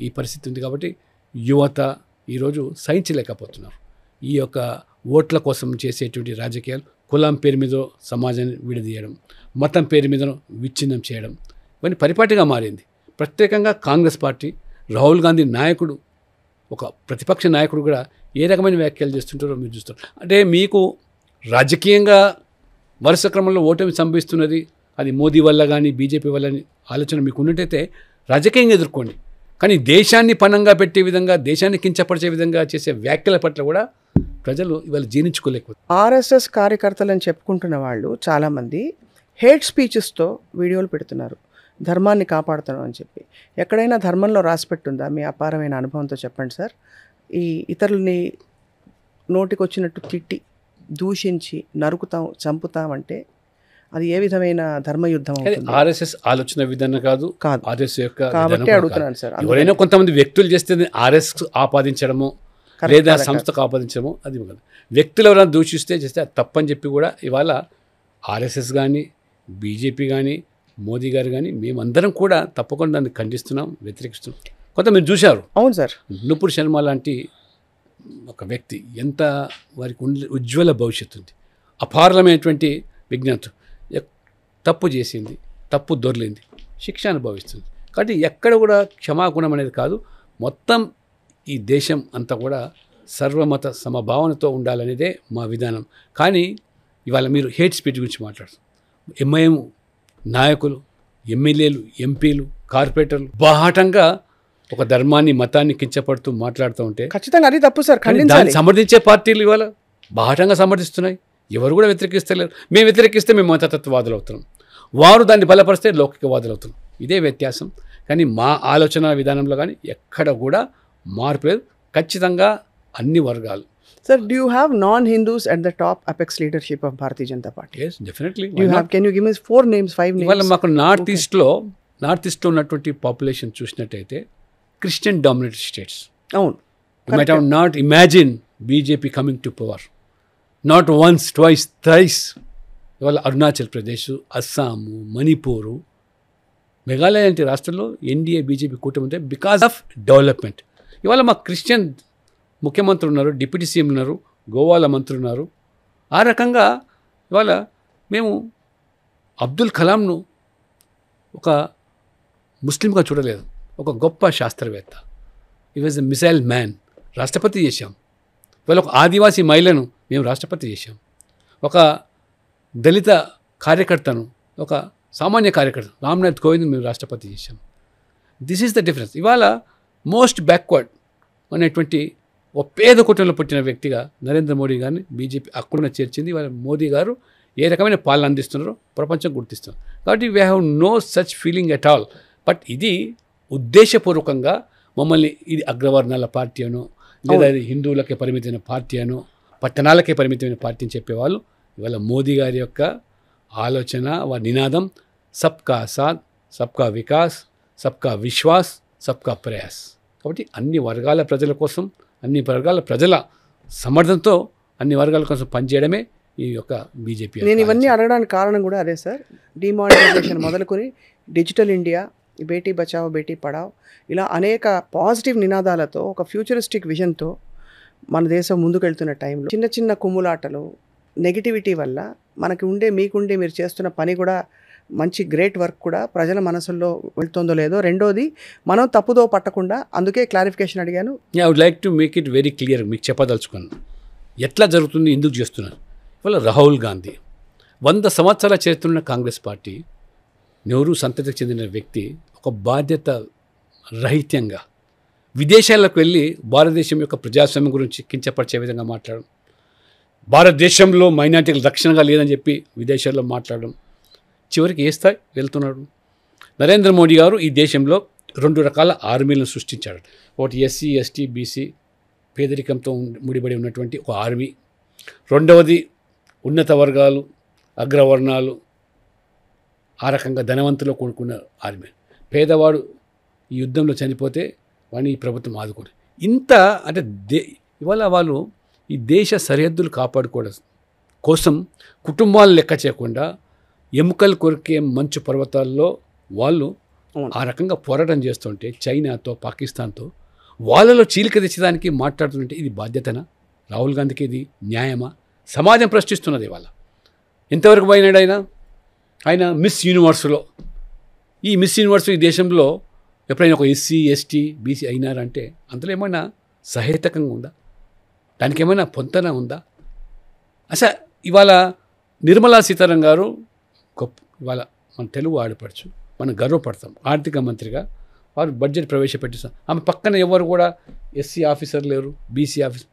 ఈ పరిస్థితి ఉంది. కాబట్టి యువత ఈరోజు సహించలేకపోతున్నారు. ఈ యొక్క ఓట్ల కోసం చేసేటువంటి రాజకీయాలు, కులం పేరు మీద సమాజాన్ని విడదీయడం, మతం పేరు మీద విచ్ఛిన్నం చేయడం, ఇవన్నీ పరిపాటిగా మారింది. ప్రత్యేకంగా కాంగ్రెస్ పార్టీ, రాహుల్ గాంధీ నాయకుడు, ఒక ప్రతిపక్ష నాయకుడు కూడా ఏ రకమైన వ్యాఖ్యలు చేస్తుంటారో మీరు చూస్తారు. అంటే మీకు రాజకీయంగా వరుస క్రమంలో ఓటమి సంభవిస్తున్నది, అది మోదీ వల్ల కానీ బీజేపీ వల్ల ఆలోచన మీకు ఉన్నట్టయితే రాజకీయంగా ఎదుర్కోండి. కానీ దేశాన్ని పణంగా పెట్టే విధంగా, దేశాన్ని కించపరిచే విధంగా చేసే వ్యాఖ్యల పట్ల కూడా ప్రజలు ఇవాళ జీర్ణించుకోలేకపోతే. ఆర్ఎస్ఎస్ కార్యకర్తలని చెప్పుకుంటున్న వాళ్ళు చాలామంది హేట్ స్పీచెస్తో వీడియోలు పెడుతున్నారు, ధర్మాన్ని కాపాడుతున్నాం అని చెప్పి. ఎక్కడైనా ధర్మంలో రాసిపెట్టుందా? మీ అపారమైన అనుభవంతో చెప్పండి సార్. ఈ ఇతరులని నోటికొచ్చినట్టు తిట్టి, దూషించి, నరుకుతాం, చంపుతామంటే అది ఏ విధమైన ధర్మయుద్ధం? ఆర్ఎస్ఎస్ ఆలోచన విధానం కాదు, ఆర్ఎస్ యొక్క కాబట్టి అడుగుతున్నాను సార్. ఎవరైనా కొంతమంది వ్యక్తులు చేస్తే ఆర్ఎస్ ఆపాదించడము లేదా సంస్థకు ఆపాదించడము అది కాదు. వ్యక్తులు ఎవరైనా దూషిస్తే చేస్తే అది తప్పని చెప్పి కూడా ఇవాళ ఆర్ఎస్ఎస్ కానీ, బీజేపీ కానీ, మోదీ గారు కానీ మేమందరం కూడా తప్పకుండా దాన్ని ఖండిస్తున్నాం, వ్యతిరేకిస్తున్నాం. కొంత మీరు చూశారు. అవును సార్. నుపుర్ శర్మ లాంటి ఒక వ్యక్తి, ఎంత వారికి ఉజ్వల భవిష్యత్తు ఉంది. అపారమైనటువంటి విజ్ఞానం. తప్పు చేసింది, తప్పు దొర్లింది, శిక్ష అనుభవిస్తుంది. కాబట్టి ఎక్కడ కూడా క్షమాగుణం అనేది కాదు, మొత్తం ఈ దేశం అంతా కూడా సర్వమత సమభావనతో ఉండాలనేదే మా విధానం. కానీ ఇవాళ మీరు హేట్ స్పీచ్ గురించి మాట్లాడుతారు. ఎంఐఎం నాయకులు, ఎమ్మెల్యేలు, ఎంపీలు, కార్పొరేటర్లు బాహాటంగా ఒక ధర్మాన్ని, మతాన్ని కించపడుతూ మాట్లాడుతూ ఉంటే ఖచ్చితంగా అది తప్పు సార్, కానీ ఖండించాలి. దాన్ని సమర్థించే పార్టీలు ఇవాళ బాహాటంగా సమర్థిస్తున్నాయి. ఎవరు కూడా వ్యతిరేకిస్తలేరు. మేము వ్యతిరేకిస్తే మేము మతతత్వవాదులు అవుతున్నాం, వారు దాన్ని బలపరిస్తే లౌకికవాదులు అవుతున్నాం. ఇదే వ్యత్యాసం. కానీ మా ఆలోచన విధానంలో కానీ ఎక్కడ కూడా మార్పు లేదు. ఖచ్చితంగా అన్ని వర్గాలు. Sir, do you have non-Hindus at the top apex leadership of Bharatiya Janata Party? Yes, definitely. Do you have? Can you give me 4 names, 5 names? ఇవాళ మాకు నార్త్ ఈస్ట్లో ఉన్నటువంటి పాపులేషన్ చూసినట్టయితే క్రిస్టియన్ డామినేటెడ్ స్టేట్స్. అవును. You might have not imagined BJP coming to power. Not once, twice, thrice. ఇవాళ అరుణాచల్ ప్రదేశ్, అస్సాము, మణిపూరు, మేఘాలయ లాంటి రాష్ట్రాల్లో NDA BJP కూటమి ఉంటే బికాస్ ఆఫ్ డెవలప్మెంట్. ఇవాళ మా క్రిస్టియన్ ముఖ్యమంత్రి ఉన్నారు, డిప్యూటీ సీఎం ఉన్నారు, గోవాల మంత్రి ఉన్నారు. ఆ రకంగా ఇవాళ మేము అబ్దుల్ కలాంను ఒక ముస్లింగా చూడలేదు, ఒక గొప్ప శాస్త్రవేత్త. ఈ వాజ్ ఎ మిసైల్ మ్యాన్. రాష్ట్రపతి చేశాం. ఇవాళ ఒక ఆదివాసీ మహిళను మేము రాష్ట్రపతి చేశాం. ఒక దళిత కార్యకర్తను, ఒక సామాన్య కార్యకర్త రామ్నాథ్ కోవింద్ మేము రాష్ట్రపతి చేశాం. This is the difference. ఇవాళ మోస్ట్ బ్యాక్వర్డ్ అనేటువంటి ఒక పేద కుటుంబంలో పుట్టిన వ్యక్తిగా నరేంద్ర మోడీ గారిని బీజేపీ అక్కడ చేర్చింది. ఇవాళ మోదీ గారు ఏ రకమైన పాలన అందిస్తున్నారో ప్రపంచం గుర్తిస్తున్నారు. కాబట్టి we have no such feeling at all. But ఇది ఉద్దేశపూర్వకంగా మమ్మల్ని ఇది అగ్రవర్ణాల పార్టీ అనో, లేదా ఇది హిందువులకే పరిమితమైన పార్టీ అనో, పట్టణాలకే పరిమితమైన పార్టీ అని చెప్పేవాళ్ళు ఇవాళ మోదీ గారి యొక్క ఆలోచన, వారి నినాదం సబ్కా సాత్, సబ్కా వికాస్, సబ్కా విశ్వాస్, సబ్కా ప్రయాస్. కాబట్టి అన్ని వర్గాల ప్రజల కోసం, అన్ని వర్గాల ప్రజల సమర్థనతో అన్ని వర్గాల కోసం పనిచేయడమే ఈ యొక్క బీజేపీ. నేను ఇవన్నీ అడగడానికి కారణం కూడా అదే సార్. డిమానిటైజేషన్ మొదలుకొని డిజిటల్ ఇండియా, బేటీ బచావో బేటీ పడావ్, ఇలా అనేక పాజిటివ్ నినాదాలతో ఒక ఫ్యూచరిస్టిక్ విజన్తో మన దేశం ముందుకెళ్తున్న టైంలో చిన్న చిన్న కుమ్ములాటలు, నెగిటివిటీ వల్ల మీకుండే మీరు చేస్తున్న పని కూడా మంచి గ్రేట్ వర్క్ కూడా ప్రజల మనసుల్లో వెళ్తుందో లేదో. రెండోది, మనం తప్పుదో పట్టకుండా, అందుకే క్లారిఫికేషన్ అడిగాను. I would like to make it very clear. మీకు చెప్పదలుచుకున్నాను ఎట్లా జరుగుతుంది, ఎందుకు చేస్తున్నారు. ఇవాళ రాహుల్ గాంధీ 100 సంవత్సరాల చరిత్రన్న కాంగ్రెస్ పార్టీ, నెహ్రూ సంతతికి చెందిన వ్యక్తి ఒక బాధ్యత రహిత్యంగా విదేశాలకు వెళ్ళి భారతదేశం యొక్క ప్రజాస్వామ్యం గురించి కించపరిచే విధంగా మాట్లాడడం, భారతదేశంలో మైనార్టీలకు రక్షణగా లేదని చెప్పి విదేశాల్లో మాట్లాడడం, చివరికి ఏ స్థాయి వెళ్తున్నాడు. నరేంద్ర మోడీ గారు ఈ దేశంలో 2 రకాల ఆర్మీలను సృష్టించాడు. ఒకటి ఎస్సీ, ఎస్టీ, బీసీ పేదరికంతో ముడిపడి ఉన్నటువంటి ఒక ఆర్మీ. రెండవది ఉన్నత వర్గాలు, అగ్రవర్ణాలు, ఆ రకంగా ధనవంతులు కూడుకున్న ఆర్మీ. పేదవాడు ఈ యుద్ధంలో చనిపోతే వాడిని ఈ ప్రభుత్వం ఆదుకోండి. ఇంత అంటే ఇవాళ వాళ్ళు ఈ దేశ సరిహద్దులు కాపాడుకోవడం కోసం కుటుంబాలు లెక్క చేయకుండా ఎముకలు కొరికే మంచు పర్వతాల్లో వాళ్ళు ఆ రకంగా పోరాటం చేస్తుంటే చైనాతో, పాకిస్తాన్తో వాళ్ళలో చీలిక తెచ్చడానికి మాట్లాడుతుంటే ఇది బాధ్యతనా? రాహుల్ గాంధీకి ఇది న్యాయమా? సమాజం ప్రశ్నిస్తున్నది. ఇవాళ ఎంతవరకు పోయినాడు ఆయన మిస్ యూనివర్స్లో. ఈ మిస్ యూనివర్స్ ఈ దేశంలో ఎప్పుడైనా ఒక ఎస్సీ, ఎస్టీ, బీసీ అయినారంటే అందులో ఏమైనా సహేతకంగా ఉందా? దానికి ఏమైనా పొంతన ఉందా? అసలు ఇవాళ నిర్మలా సీతారామన్ గారు గొప్ప, ఇవాళ మన తెలుగు ఆడపడుచు, మనం గర్వపడతాం. ఆర్థిక మంత్రిగా వారు బడ్జెట్ ప్రవేశపెట్టిస్తాం. ఆమె పక్కన ఎవరు కూడా ఎస్సీ ఆఫీసర్ లేరు, బీసీ ఆఫీసర్.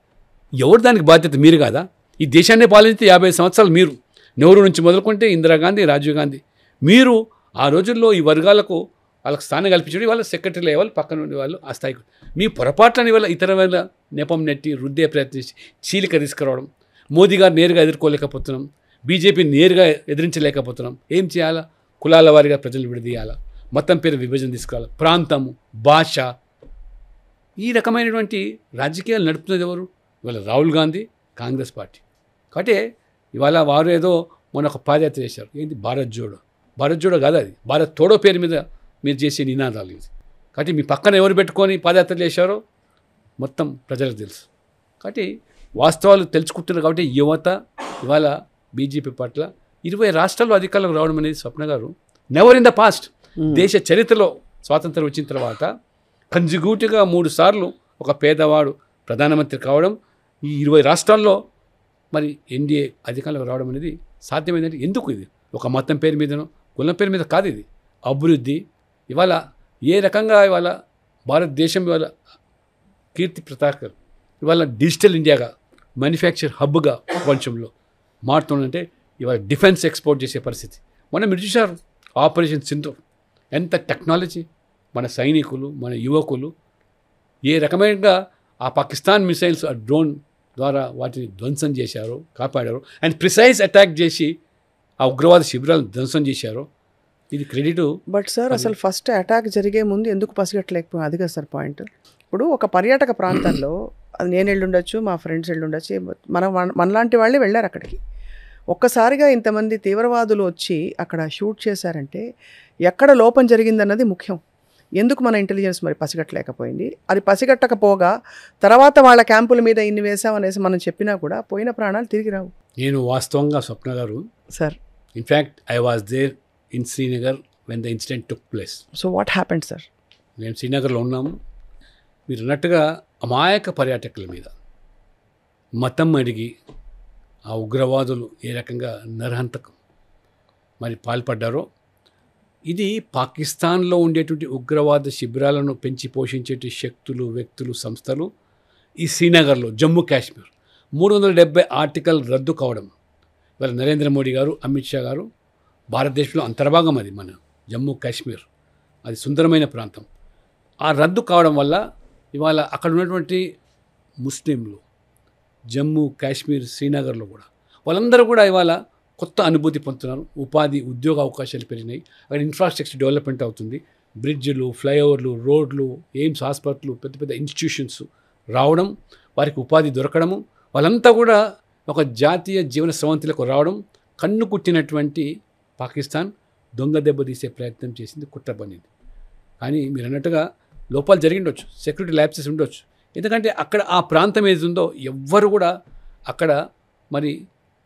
ఎవరు దానికి బాధ్యత? మీరు కాదా? ఈ దేశాన్ని పాలించితే 50 సంవత్సరాలు మీరు, నెహ్రూ నుంచి మొదలుకుంటే ఇందిరాగాంధీ, రాజీవ్ గాంధీ, మీరు ఆ రోజుల్లో ఈ వర్గాలకు వాళ్ళకి స్థానం కల్పించడం. వాళ్ళ సెక్రటరీ లెవెల్ పక్కన ఉండే వాళ్ళు ఆ స్థాయికి మీ పొరపాట్లని వల్ల ఇతర వాళ్ళ నెపం నెట్టి రుద్దే ప్రయత్నించి చీలిక తీసుకురావడం. మోదీ గారు నేరుగా ఎదుర్కోలేకపోతున్నాం, బీజేపీని నేరుగా ఎదిరించలేకపోతున్నాం. ఏం చేయాలా? కులాల వారిగా ప్రజలు విడదీయాలా, మొత్తం పేరు విభజన తీసుకురావాలి, ప్రాంతము, భాష, ఈ రకమైనటువంటి రాజకీయాలు నడుపుతున్నది ఎవరు? ఇవాళ రాహుల్ గాంధీ, కాంగ్రెస్ పార్టీ. కాబట్టి ఇవాళ వారు ఏదో మొన్న ఒక పాదయాత్ర చేశారు. ఏంటి? భారత్ జోడో. భారత్ జోడో కాదు, అది భారత్ తోడో పేరు మీద మీరు చేసే నినాదాలు ఇది. కాబట్టి మీ పక్కన ఎవరు పెట్టుకొని పాదయాత్రలు చేశారో మొత్తం ప్రజలకు తెలుసు. కాబట్టి వాస్తవాలు తెలుసుకుంటున్నారు. కాబట్టి యువత ఇవాళ బీజేపీ పట్ల 20 రాష్ట్రాల్లో అధికారంలోకి రావడం అనేది స్వప్న గారు నెవర్ ఇన్ ద పాస్ట్. దేశ చరిత్రలో స్వాతంత్రం వచ్చిన తర్వాత కన్జిక్యూటివ్గా 3 సార్లు ఒక పేదవాడు ప్రధానమంత్రి కావడం, ఈ 20 రాష్ట్రాల్లో మరి ఎన్డీఏ అధికారంలోకి రావడం అనేది సాధ్యమైందంటే ఎందుకు? ఇది ఒక మతం పేరు మీదనో కులం పేరు మీద కాదు. ఇది అభివృద్ధి. ఇవాళ ఏ రకంగా ఇవాళ భారతదేశం ఇవాళ కీర్తి ప్రతాకర్ ఇవాళ డిజిటల్ ఇండియాగా మ్యానుఫ్యాక్చర్ హబ్గా ప్రపంచంలో మారుతుందంటే ఇవాళ డిఫెన్స్ ఎక్స్పోర్ట్ చేసే పరిస్థితి. మీరు చూశారు ఆపరేషన్ సింధూర్, ఎంత టెక్నాలజీ, మన సైనికులు మన యువకులు ఏ రకమైనగా ఆ పాకిస్తాన్ మిసైల్స్ ఆ డ్రోన్ ద్వారా వాటిని ధ్వంసం చేశారో, కాపాడారు. అండ్ ప్రిసైజ్ అటాక్ చేసి ఆ ఉగ్రవాద శిబిరాలను ధ్వంసం చేశారో, ఇది క్రెడిట్. బట్ సార్ అసలు ఫస్ట్ అటాక్ జరిగే ముందు ఎందుకు పసిగట్టలేకపోయాం? అది కదా సార్ పాయింట్. ఇప్పుడు ఒక పర్యాటక ప్రాంతంలో అది నేను వెళ్ళుండొచ్చు, మా ఫ్రెండ్స్ వెళ్ళుండొచ్చు, మనలాంటి వాళ్ళే వెళ్ళారు అక్కడికి. ఒక్కసారిగా ఇంతమంది తీవ్రవాదులు వచ్చి అక్కడ షూట్ చేశారంటే ఎక్కడ లోపం జరిగిందన్నది ముఖ్యం. ఎందుకు మన ఇంటెలిజెన్స్ మరి పసిగట్టలేకపోయింది? అది పసిగట్టకపోగా తర్వాత వాళ్ళ క్యాంపుల మీద ఇన్ని వేసామనేసి మనం చెప్పినా కూడా పోయిన ప్రాణాలు తిరిగి రావు. నేను వాస్తవంగా స్వప్న గారు sir, in fact I was there in Srinagar when the incident took place. So what happened sir? మేము శ్రీనగర్లో ఉన్నాము. మీరు అన్నట్టుగా అమాయక పర్యాటకుల మీద మతం అడిగి ఆ ఉగ్రవాదులు ఏ రకంగా నరహంతకం మరి పాల్పడ్డారో, ఇది పాకిస్తాన్లో ఉండేటువంటి ఉగ్రవాద శిబిరాలను పెంచి పోషించేటి శక్తులు, వ్యక్తులు, సంస్థలు ఈ శ్రీనగర్లో, జమ్మూ కాశ్మీర్ 370 ఆర్టికల్ రద్దు కావడం. ఇవాళ నరేంద్ర మోడీ గారు, అమిత్ షా గారు భారతదేశంలో అంతర్భాగం అది మన జమ్మూ కాశ్మీర్, అది సుందరమైన ప్రాంతం. ఆ రద్దు కావడం వల్ల ఇవాళ అక్కడ ఉన్నటువంటి ముస్లింలు జమ్మూ కాశ్మీర్ శ్రీనగర్లో కూడా వాళ్ళందరూ కూడా ఇవాళ కొత్త అనుభూతి పొందుతున్నారు. ఉపాధి, ఉద్యోగ అవకాశాలు పెరిగినాయి. అక్కడ ఇన్ఫ్రాస్ట్రక్చర్ డెవలప్మెంట్ అవుతుంది. బ్రిడ్జ్లు, ఫ్లైఓవర్లు, రోడ్లు, ఎయిమ్స్ హాస్పిటల్, పెద్ద పెద్ద ఇన్స్టిట్యూషన్స్ రావడం, వారికి ఉపాధి దొరకడము, వాళ్ళంతా కూడా ఒక జాతీయ జీవన స్రవంతిలకు రావడం. కన్ను కుట్టినటువంటి పాకిస్తాన్ దొంగ దెబ్బ తీసే ప్రయత్నం చేసింది, కుట్ర పన్నింది. కానీ మీరు అన్నట్టుగా లోపాలు జరిగిండొచ్చు, సెక్యూరిటీ ల్యాప్సెస్ ఉండొచ్చు. ఎందుకంటే అక్కడ ఆ ప్రాంతం ఏది ఉందో ఎవ్వరు కూడా అక్కడ మరి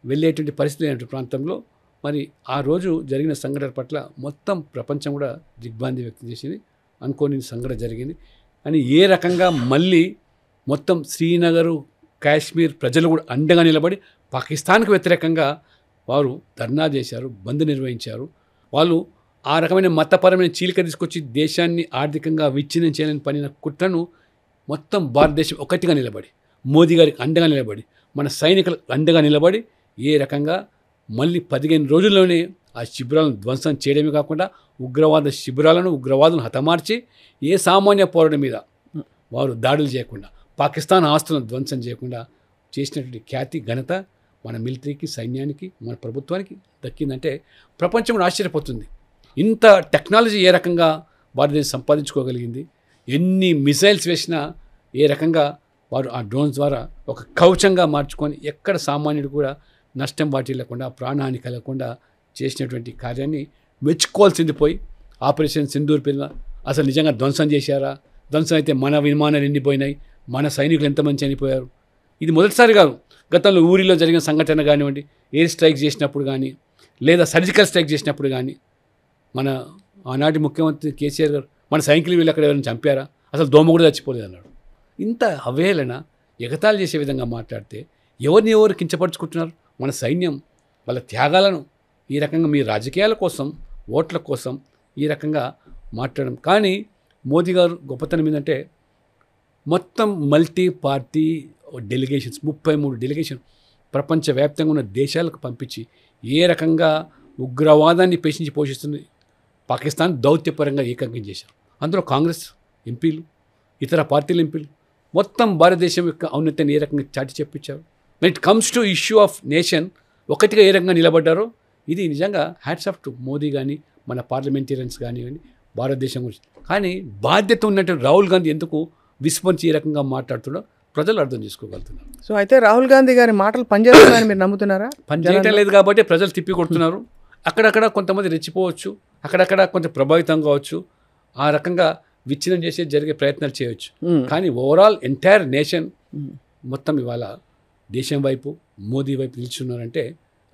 వెళ్ళేటువంటి పరిస్థితి లేనటువంటి ప్రాంతంలో మరి ఆ రోజు జరిగిన సంఘటన పట్ల మొత్తం ప్రపంచం కూడా దిగ్భ్రాంతి వ్యక్తం చేసింది. అనుకోని సంఘటన జరిగింది. అని ఏ రకంగా మళ్ళీ మొత్తం శ్రీనగరు, కాశ్మీర్ ప్రజలు కూడా అండగా నిలబడి పాకిస్తాన్కు వ్యతిరేకంగా వారు ధర్నా చేశారు, బంద్ నిర్వహించారు. వాళ్ళు ఆ రకమైన మతపరమైన చీలిక తీసుకొచ్చి దేశాన్ని ఆర్థికంగా విచ్ఛిన్నం చేయాలని పనిన కుట్రను మొత్తం భారతదేశం ఒకటిగా నిలబడి, మోదీ గారికి అండగా నిలబడి, మన సైనికులకు అండగా నిలబడి ఏ రకంగా మళ్ళీ 15 రోజుల్లోనే ఆ శిబిరాలను ధ్వంసం చేయడమే కాకుండా ఉగ్రవాద శిబిరాలను, ఉగ్రవాదులను హతమార్చి ఏ సామాన్య పౌరుడి మీద వారు దాడులు చేయకుండా, పాకిస్తాన్ ఆస్తులను ధ్వంసం చేయకుండా చేసినటువంటి ఖ్యాతి, ఘనత మన మిలిటరీకి, సైన్యానికి, మన ప్రభుత్వానికి దక్కిందంటే ప్రపంచం కూడా ఆశ్చర్యపోతుంది. ఇంత టెక్నాలజీ ఏ రకంగా భారతదేశం సంపాదించుకోగలిగింది, ఎన్ని మిసైల్స్ వేసినా ఏ రకంగా వారు ఆ డ్రోన్స్ ద్వారా ఒక కవచంగా మార్చుకొని ఎక్కడ సామాన్యుడు కూడా నష్టం వాటిల్లకుండా, ప్రాణహాని కలగకుండా చేసినటువంటి కార్యాన్ని మెచ్చుకోవాల్సింది. పోయి ఆపరేషన్ సింధూర్ పిల్ల అసలు నిజంగా ధ్వంసం చేశారా? ధ్వంసం అయితే మన విమానాలు ఎండిపోయినాయి, మన సైనికులు ఎంతమంది చనిపోయారు. ఇది మొదటిసారి కాదు. గతంలో ఊరిలో జరిగిన సంఘటన కానివ్వండి, ఎయిర్ స్ట్రైక్ చేసినప్పుడు కానీ, లేదా సర్జికల్ స్ట్రైక్ చేసినప్పుడు కానీ, మన ఆనాటి ముఖ్యమంత్రి కేసీఆర్ గారు మన సైనికులు వీళ్ళు అక్కడ ఎవరైనా చంపారా? అసలు దోమ కూడా చచ్చిపోలేదు అన్నాడు. ఇంత అవహేళన, ఎగతాళి చేసే విధంగా మాట్లాడితే ఎవరిని ఎవరు కించపరుచుకుంటున్నారు? మన సైన్యం వాళ్ళ త్యాగాలను ఈ రకంగా మీ రాజకీయాల కోసం, ఓట్ల కోసం ఈ రకంగా మాట్లాడడం. కానీ మోదీ గారు గొప్పతనం ఏంటంటే మొత్తం మల్టీ పార్టీ డెలిగేషన్స్, 33 డెలిగేషన్ ప్రపంచవ్యాప్తంగా ఉన్న దేశాలకు పంపించి ఏ రకంగా ఉగ్రవాదాన్ని పేషించి పోషిస్తుంది పాకిస్తాన్ దౌత్యపరంగా ఏకాంగం చేశారు. అందులో కాంగ్రెస్ ఎంపీలు, ఇతర పార్టీల ఎంపీలు మొత్తం భారతదేశం యొక్క ఔన్నత్యాన్ని ఏ రకంగా చాటి చెప్పించారు. when it comes to issue of nation ఒకటిగా ఏ రకంగా నిలబడ్డారో ఇది నిజంగా హ్యాట్స్ ఆఫ్ టు మోదీ కానీ, మన పార్లమెంటేరియన్స్ కానివ్వండి, భారతదేశం గురించి. కానీ బాధ్యత ఉన్నటువంటి రాహుల్ గాంధీ ఎందుకు విస్మరించి ఈ రకంగా మాట్లాడుతుండో ప్రజలు అర్థం చేసుకోగలుగుతున్నారు. సో అయితే రాహుల్ గాంధీ గారి మాటలు పనిచేస్తున్నాయని మీరు నమ్ముతున్నారా? పనిచేయటం లేదు కాబట్టి ప్రజలు తిప్పి కొడుతున్నారు. అక్కడక్కడ కొంతమంది రెచ్చిపోవచ్చు, అక్కడక్కడ కొంత ప్రభావితం కావచ్చు, ఆ రకంగా విచ్ఛిన్నం చేసే జరిగే ప్రయత్నాలు చేయవచ్చు. కానీ ఓవరాల్ ఎంటైర్ నేషన్ మొత్తం ఇవాళ దేశం వైపు, మోదీ వైపు నిల్చున్నారంటే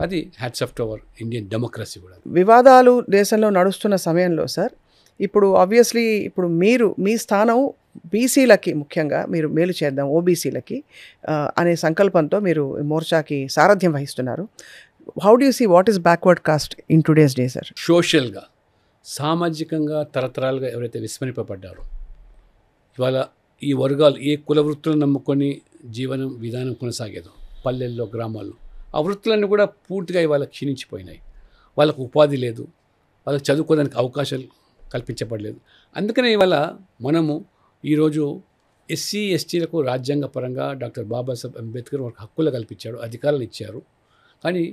అది hats off to our Indian democracy కూడా. వివాదాలు దేశంలో నడుస్తున్న సమయంలో సార్ ఇప్పుడు ఆబ్వియస్లీ ఇప్పుడు మీరు మీ స్థానం బీసీలకి ముఖ్యంగా మీరు మేలు చేద్దాం ఓబీసీలకి అనే సంకల్పంతో మీరు మోర్చాకి సారథ్యం వహిస్తున్నారు. How do you see what is backward caste in today's day sir? సోషల్గా సామాజికంగా తరతరాలుగా ఎవరైతే విస్మరింపబడ్డారో ఇవాళ ఈ వర్గాలు ఏ కుల వృత్తులను నమ్ముకొని జీవనం విధానం కొనసాగేదో పల్లెల్లో గ్రామాల్లో ఆ వృత్తులన్నీ కూడా పూర్తిగా ఇవాళ క్షీణించిపోయినాయి. వాళ్ళకు ఉపాధి లేదు, వాళ్ళకి చదువుకోవడానికి అవకాశాలు కల్పించబడలేదు. అందుకనే ఇవాళ మనము ఈరోజు ఎస్సీ ఎస్టీలకు రాజ్యాంగపరంగా డాక్టర్ బాబాసాహెబ్ అంబేద్కర్ వాళ్ళకి హక్కులు కల్పించాడు, అధికారాలు ఇచ్చారు. కానీ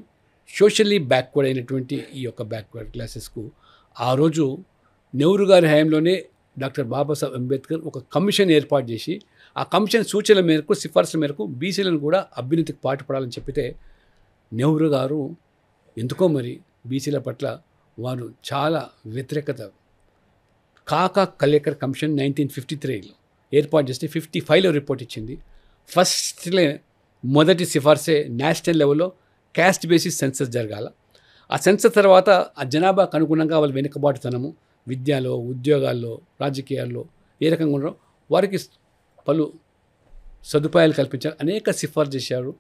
సోషల్లీ బ్యాక్వర్డ్ అయినటువంటి ఈ యొక్క బ్యాక్వర్డ్ క్లాసెస్కు ఆ రోజు నెహ్రూ గారి హయాంలోనే డాక్టర్ బాబాసాహెబ్ అంబేద్కర్ ఒక కమిషన్ ఏర్పాటు చేసి ఆ కమిషన్ సూచనల మేరకు సిఫార్సుల మేరకు బీసీలను కూడా అభ్యున్నతికి పాటుపడాలని చెప్పితే నెహ్రూ గారు ఎందుకో మరి బీసీల పట్ల వారు చాలా వ్యతిరేకత కాకా కలేకర్ కమిషన్ 1953లో ఏర్పాటు చేస్తే 55లో రిపోర్ట్ ఇచ్చింది. ఫస్ట్లే మొదటి సిఫార్సే నేషనల్ లెవెల్లో క్యాస్ట్ బేసిస్ సెన్సస్ జరగాల. ఆ సెన్సస్ తర్వాత ఆ జనాభాకు అనుగుణంగా వాళ్ళ వెనుకబాటుతనము విద్యలో ఉద్యోగాల్లో రాజకీయాల్లో ఏ రకంగా ఉన్నారో వారికి పలు సదుపాయాలు కల్పించారు, అనేక సిఫార్సు చేశారు,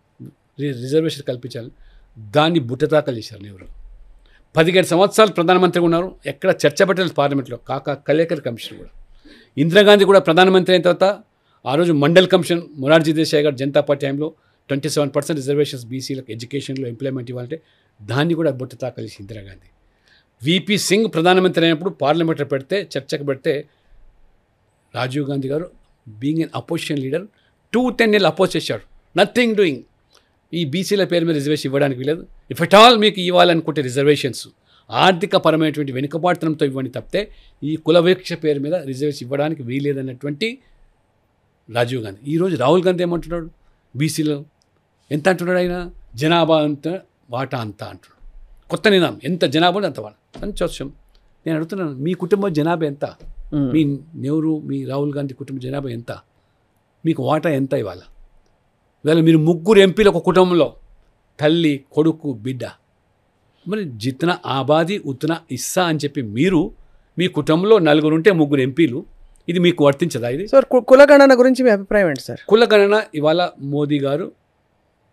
రిజర్వేషన్ కల్పించాలి. దాన్ని బుట్టదాఖలు చేశారు నెహ్రూ. 17 సంవత్సరాలు ప్రధానమంత్రిగా ఉన్నారు, ఎక్కడ చర్చ పెట్టలేదు పార్లమెంట్లో. కాకా కలేకర్ కమిషన్ కూడా ఇందిరాగాంధీ కూడా ప్రధానమంత్రి అయిన తర్వాత ఆ రోజు మండల్ కమిషన్ మొరార్జీ దేశాయ్ గారు జనతా పార్టీ టైంలో 27% రిజర్వేషన్స్ బీసీలకు ఎడ్యుకేషన్లో ఇంప్లిమెంట్ ఇవ్వాలంటే దాన్ని కూడా బుట్టదాఖలు చేసి ఇందిరాగాంధీ. విపి సింగ్ ప్రధానమంత్రి అయినప్పుడు పార్లమెంట్లో పెడితే చర్చకు పెడితే రాజీవ్ గాంధీ గారు being an opposition leader 2-10 years oppose చేశాడు. Nothing doing. ఈ బీసీల పేరు మీద రిజర్వేషన్ ఇవ్వడానికి వీలేదు. ఇఫ్ ఎట్ ఆల్ మీకు ఇవ్వాలనుకుంటే రిజర్వేషన్స్ ఆర్థిక పరమైనటువంటి వెనుకబాటుతనంతో ఇవ్వండి తప్పితే ఈ కులవీక్ష పేరు మీద రిజర్వేషన్ ఇవ్వడానికి వీలేదన్నటువంటి రాజీవ్ గాంధీ. ఈరోజు రాహుల్ గాంధీ ఏమంటున్నాడు? బీసీలో ఎంత అంటున్నాడు ఆయన? జనాభా అంత వాటా అంత అంటున్నాడు. కొత్త నినామం, ఎంత జనాభా అంత వాటా అని చూసాం. నేను అడుగుతున్నాను, మీ కుటుంబ జనాభా ఎంత? మీ నెహ్రూ మీ రాహుల్ గాంధీ కుటుంబ జనాభా ఎంత? మీకు వాటా ఎంత ఇవాళ? ఇవాళ మీరు 3 ఎంపీలు ఒక కుటుంబంలో, తల్లి కొడుకు బిడ్డ. మరి జిత్న ఆబాది ఉత్న ఇస్సా అని చెప్పి మీరు మీ కుటుంబంలో 4 ఉంటే 3 ఎంపీలు, ఇది మీకు వర్తించదా? ఇది సార్ కులగణన గురించి మీ అభిప్రాయం ఏంటి సార్? కులగణన ఇవాళ మోదీ గారు